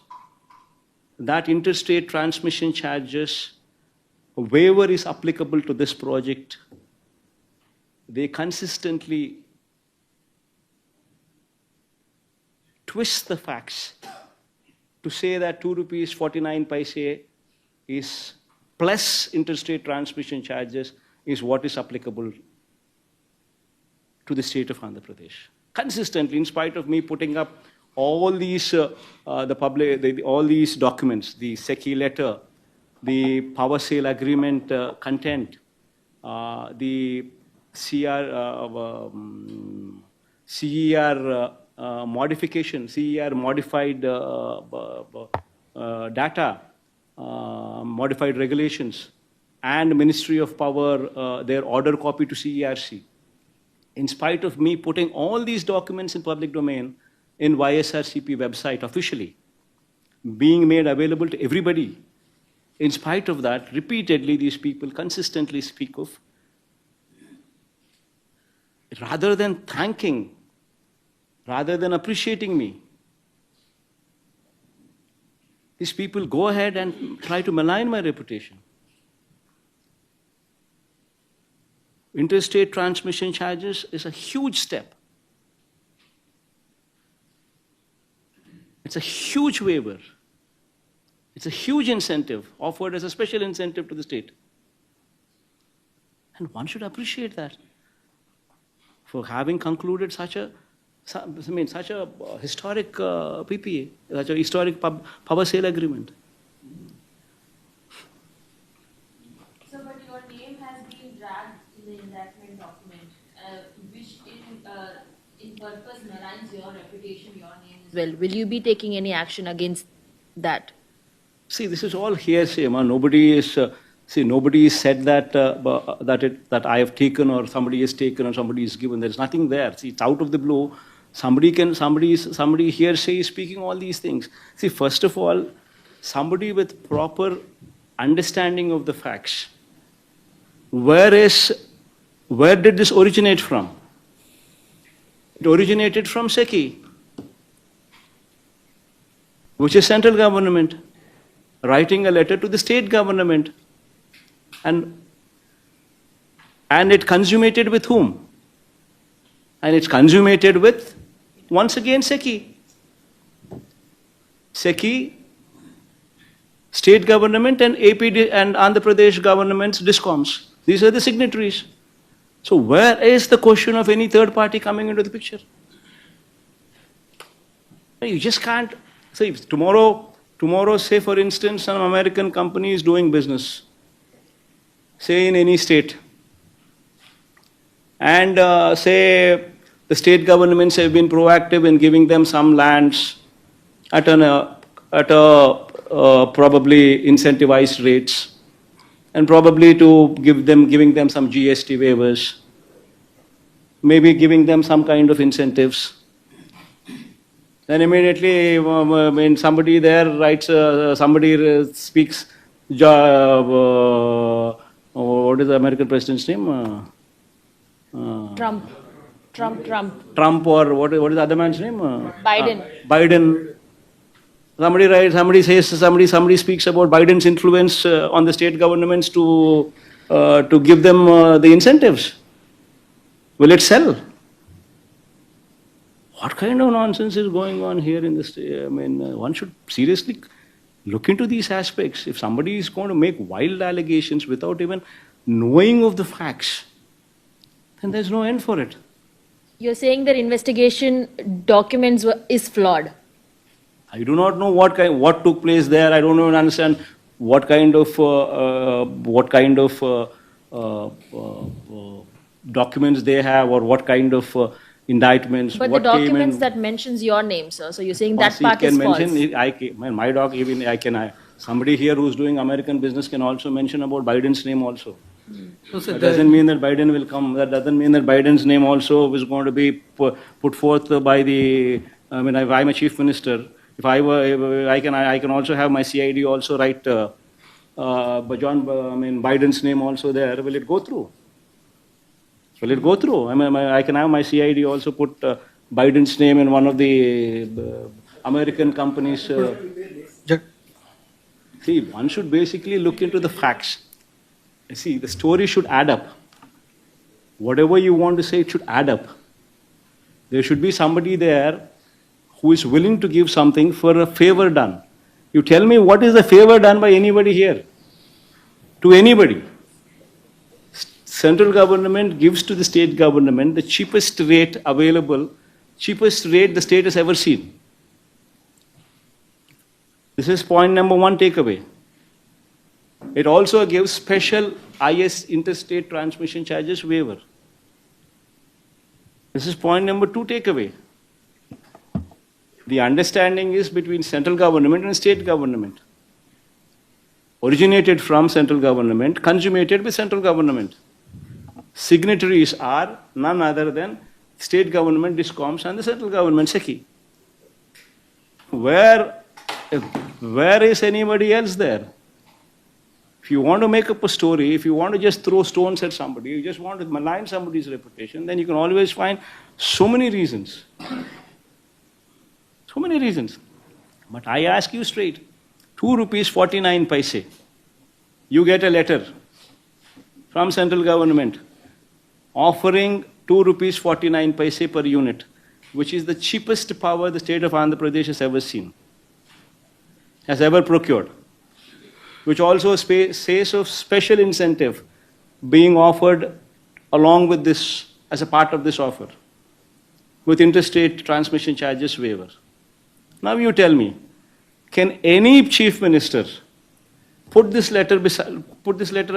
that interstate transmission charges waiver is applicable to this project. They consistently twist the facts to say that 2 rupees 49 paise is plus interstate transmission charges is what is applicable to the state of Andhra Pradesh. Consistently, in spite of me putting up all these, all these documents, the SECI letter, the power sale agreement content, the CER modification, CER modified data, modified regulations, and Ministry of Power, their order copy to CERC. In spite of me putting all these documents in public domain in YSRCP website officially, being made available to everybody, in spite of that, repeatedly these people consistently speak of, rather than thanking, rather than appreciating me, these people go ahead and try to malign my reputation. Interstate transmission charges is a huge step. It's a huge waiver. It's a huge incentive offered as a special incentive to the state. And one should appreciate that for having concluded such a historic PPA, such a historic power sale agreement. So, but your name has been dragged in the indictment document, which in purpose maligns your reputation, your name as well. Will you be taking any action against that? See, this is all hearsay, man. Nobody is said that that I have taken or somebody has taken or somebody is given. There is nothing there. See, it's out of the blue. Somebody hearsay is speaking all these things. See, first of all, somebody with proper understanding of the facts. Where did this originate from? It originated from SECI, which is central government, writing a letter to the state government. And it consummated with whom? And it's consummated with, once again, SECI. SECI, state government, and AP and Andhra Pradesh government's DISCOMs. These are the signatories. So where is the question of any third party coming into the picture? You just can't. Say tomorrow, say for instance, some American company is doing business, say in any state, and say the state governments have been proactive in giving them some lands at probably incentivized rates, and probably to giving them some GST waivers, maybe giving them some kind of incentives. Then immediately, when somebody there writes, somebody speaks, what is the American president's name? Trump. Trump, or what is the other man's name? Biden. Biden. Somebody writes, somebody says, somebody speaks about Biden's influence on the state governments to give them the incentives. Will it sell? What kind of nonsense is going on here in this? I mean, one should seriously look into these aspects. If somebody is going to make wild allegations without even knowing of the facts, then there's no end for it. You're saying that investigation documents is flawed. I do not know what took place there. I don't even understand what kind of documents they have, or what kind of indictments. But what the documents came in, that mentions your name, sir. So you're saying that see, part can is mention, false. my dog, even somebody here who's doing American business can also mention about Biden's name also. So, sir, That doesn't mean that Biden will come. That doesn't mean that Biden's name also is going to be put forth by the. I mean, if I'm a chief minister, if I were, I can also have my CID also write Biden's name also there. Will it go through? Will it go through? I mean, I can have my CID also put Biden's name in one of the American companies. See, one should basically look into the facts. See, the story should add up. Whatever you want to say, it should add up. There should be somebody there who is willing to give something for a favor done. You tell me, what is a favor done by anybody here? To anybody. Central government gives to the state government the cheapest rate available, cheapest rate the state has ever seen. This is point number one takeaway. It also gives special IS interstate transmission charges waiver. This is point number two takeaway. The understanding is between central government and state government. Originated from central government, consummated with central government. Signatories are none other than state government, DISCOMs, and the central government, SECI. Where is anybody else there? If you want to make up a story, if you want to just throw stones at somebody, you just want to malign somebody's reputation, then you can always find so many reasons. So many reasons. But I ask you straight, 2 rupees 49 paise. You get a letter from central government offering 2 rupees 49 paise per unit, which is the cheapest power the state of Andhra Pradesh has ever seen, has ever procured, which also says of special incentive being offered along with this, as a part of this offer, with interstate transmission charges waiver. Now you tell me, can any chief minister put this letter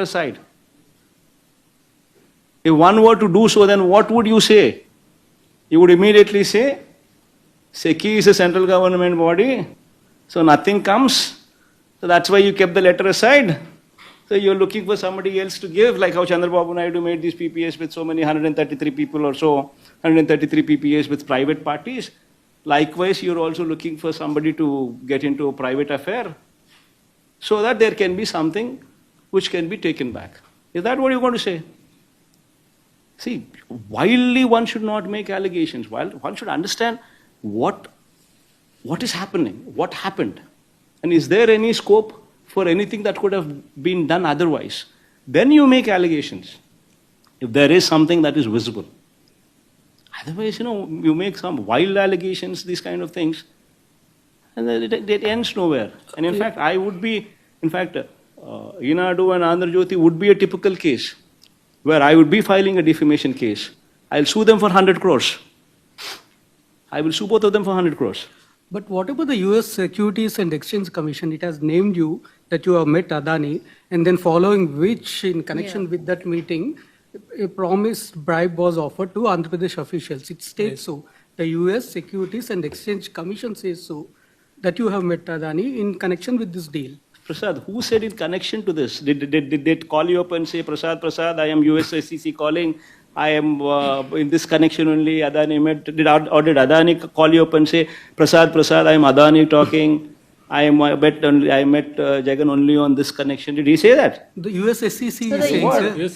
aside? If one were to do so, then what would you say? You would immediately say, SECI is a central government body, so nothing comes. So that's why you kept the letter aside. So you're looking for somebody else to give, like how Chandrababu Naidu made these PPAs with so many 133 people or so, 133 PPAs with private parties. Likewise, you're also looking for somebody to get into a private affair so that there can be something which can be taken back. Is that what you're going to say? See, wildly one should not make allegations. One should understand what is happening, what happened. And is there any scope for anything that could have been done otherwise? Then you make allegations. If there is something that is visible. Otherwise, you make some wild allegations, these kind of things, and then it ends nowhere. And in fact, Inadu and Andhra Jyoti would be a typical case where I would be filing a defamation case. I'll sue them for 100 crores. I will sue both of them for 100 crores. But what about the US Securities and Exchange Commission? It has named you that you have met Adani, and then following which, in connection with that meeting, a promised bribe was offered to Andhra Pradesh officials. It states so. The US Securities and Exchange Commission says so, that you have met Adani in connection with this deal. Prasad, who said in connection to this? Did they call you up and say, Prasad, I am USSCC calling, I am in this connection only, Adani met, did Adani call you up and say, Prasad, I am Adani talking, I met Jagan only on this connection. Did he say that? The US SEC is So the- saying, What? sir, Yes,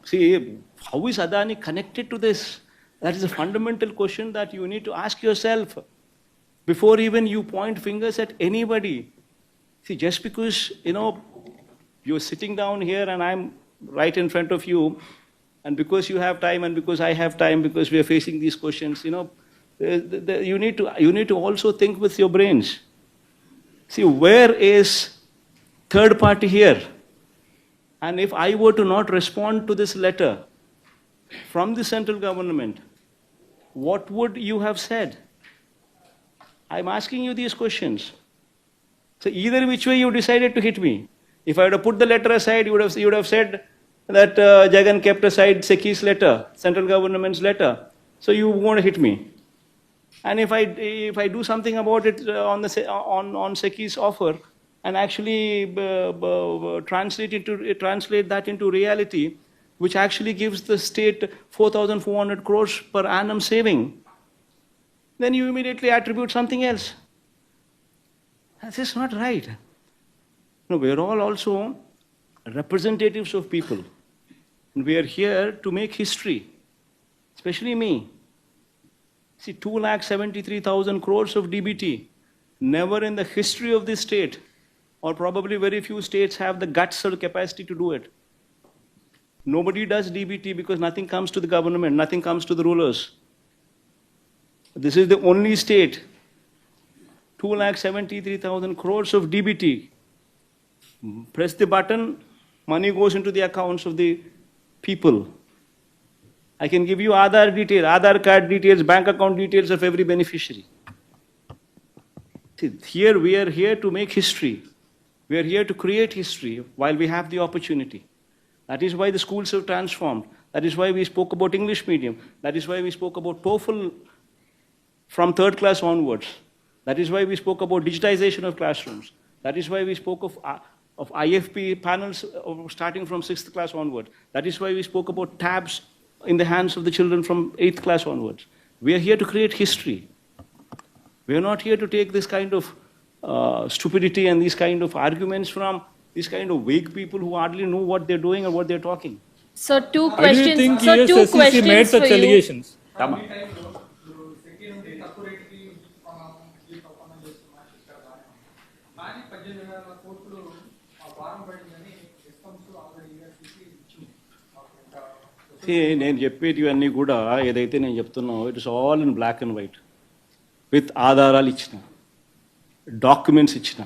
See, how is Adani connected to this? That is a fundamental question that you need to ask yourself before even you point fingers at anybody. See, just because, you're sitting down here and I'm right in front of you, and because you have time and because I have time, because we are facing these questions, you need to also think with your brains. See, where is third party here? And if I were to not respond to this letter from the central government, what would you have said? I'm asking you these questions. So either which way you decided to hit me. If I would have put the letter aside, you would have said that Jagan kept aside SECI's letter, central government's letter. So you want to hit me. And if I do something about it on SECI's offer and actually translate that into reality, which actually gives the state 4,400 crores per annum saving, then you immediately attribute something else. That's just not right. No, we are all also representatives of people. And we are here to make history, especially me. See, 2,73,000 crores of DBT. Never in the history of this state, or probably very few states have the guts or the capacity to do it. Nobody does DBT because nothing comes to the government, nothing comes to the rulers. This is the only state. 2,73,000 crores of DBT. Press the button, money goes into the accounts of the people. I can give you Aadhaar card details, bank account details of every beneficiary. See, here we are here to make history. We are here to create history while we have the opportunity. That is why the schools have transformed. That is why we spoke about English medium. That is why we spoke about TOEFL from third class onwards. That is why we spoke about digitization of classrooms. That is why we spoke of IFP panels starting from 6th class onward. That is why we spoke about tabs in the hands of the children from 8th class onwards. We are here to create history. We are not here to take this kind of stupidity and these kind of arguments from these kind of vague people who hardly know what they're doing or what they're talking. So two Why do you think questions. So two USSCC made questions such for you. allegations? Tama. నేను చెప్పేటివన్నీ కూడా ఏదైతే నేను చెప్తున్నానో it is all in black and white with ఆధారాలు ఇచ్చిన documents ఇచ్చిన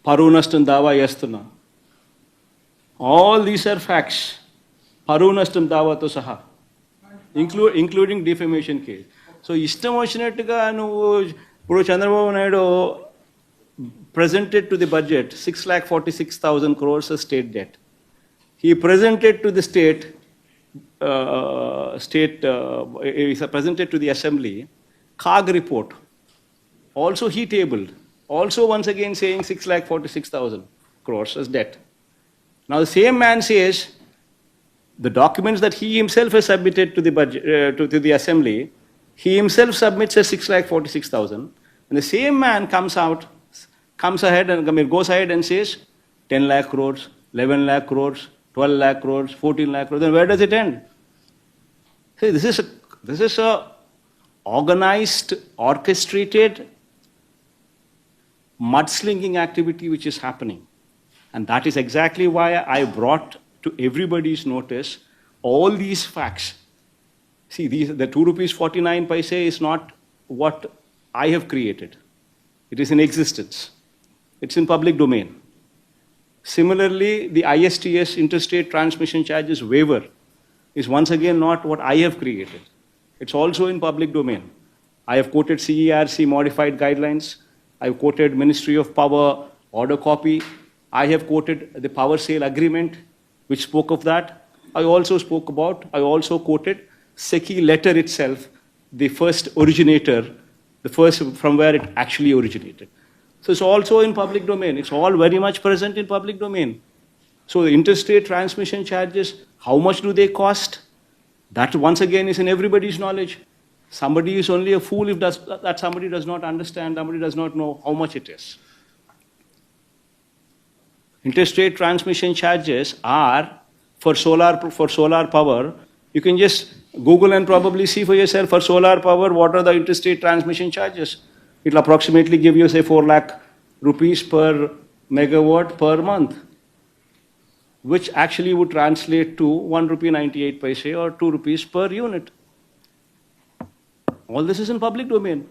పరువు నష్టం దావా చేస్తున్నా ఆల్ దీస్ ఆర్ ఫ్యాక్ట్స్ పరువు నష్టం దావాతో సహా ఇంక్లూడింగ్ డిఫమేషన్ కేస్ సో ఇష్టం వచ్చినట్టుగా నువ్వు ఇప్పుడు Chandrababu Naidu presented to the budget 6,46,000 crores of state debt. He presented to the presented to the assembly CAG report. Also he tabled. Also once again saying 6,46,000 crores as debt. Now the same man says the documents that he himself has submitted to the budget to the assembly, he himself submits as 6,46,000, and the same man comes ahead and goes ahead and says 10 lakh crores, 11 lakh crores, 12 lakh crores, 14 lakh crores. Then where does it end? See, this is a organized, orchestrated mudslinging activity which is happening. And that is exactly why I brought to everybody's notice all these facts. See, the 2 rupees 49 paise is not what I have created. It is in existence. It's in public domain. Similarly, the ISTS interstate transmission charges waiver is once again not what I have created. It's also in public domain. I have quoted CERC modified guidelines. I've quoted Ministry of Power order copy. I have quoted the power sale agreement, which spoke of that. I also quoted SECI letter itself, the first originator, the first from where it actually originated. So it's also in public domain. It's all very much present in public domain. So the interstate transmission charges, how much do they cost? That once again is in everybody's knowledge. Somebody is only a fool if that somebody does not understand, somebody does not know how much it is. Interstate transmission charges are for solar power. You can just Google and probably see for yourself for solar power what are the interstate transmission charges. It will approximately give you say 4 lakh rupees per megawatt per month, which actually would translate to 1 rupee 98 paise or 2 rupees per unit. All this is in public domain.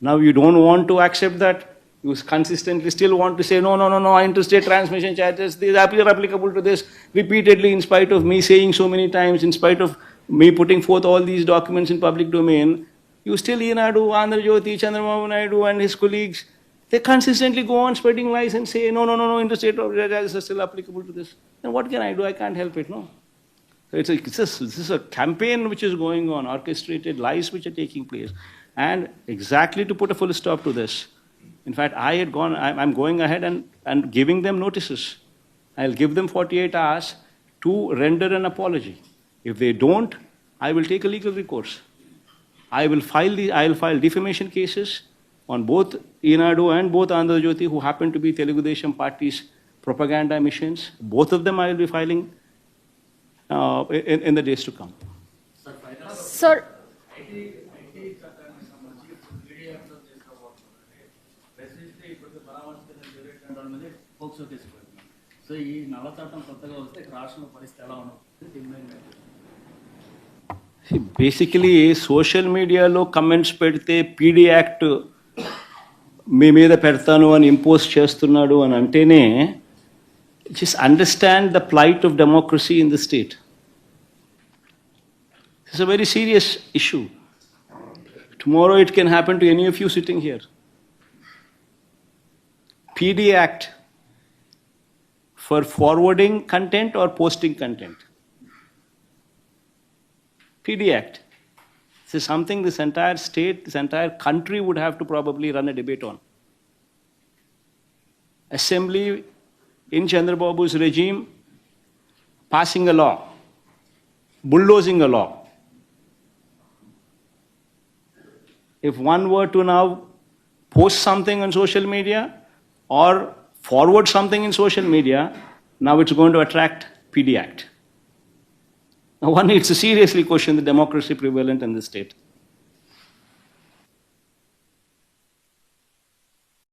Now you don't want to accept that. You consistently still want to say, no, interstate transmission charges, these are applicable to this repeatedly, in spite of me saying so many times, in spite of me putting forth all these documents in public domain. You still, Enadu, Andhra Jyoti, Chandrababu Naidu and his colleagues, they consistently go on spreading lies and say, no, interstate charges are still applicable to this. Then what can I do? I can't help it, no. So this is a campaign which is going on, orchestrated lies which are taking place. And exactly to put a full stop to this, in fact, I'm going ahead and giving them notices. I'll give them 48 hours to render an apology. If they don't, I will take a legal recourse. I'll file defamation cases on both Enadu and both Andhra Jyoti, who happen to be Telugu Desam Party's propaganda missions. Both of them I will be filing in the days to come. Sir, so ఈ నల్ల చట్టం కొత్తగా వస్తే రాష్ట్రంలో పరిస్థితి ఎలా ఉంటుంది? Basically social మీడియాలో కమెంట్స్ పెడితే పీడీ యాక్ట్ మీ మీద పెడతాను అని ఇంపోజ్ చేస్తున్నాడు అని అంటేనే just understand the plight of democracy in the state. It's a very serious issue. Tomorrow it can happen to any of you sitting here. PD Act for forwarding content or posting content. PD Act. This is something this entire state, this entire country would have to probably run a debate on. Assembly in Chandrababu's regime passing a law, bulldozing a law. If one were to now post something on social media or forward something in social media, now it's going to attract PD Act. Now one needs to seriously question the democracy prevalent in the state.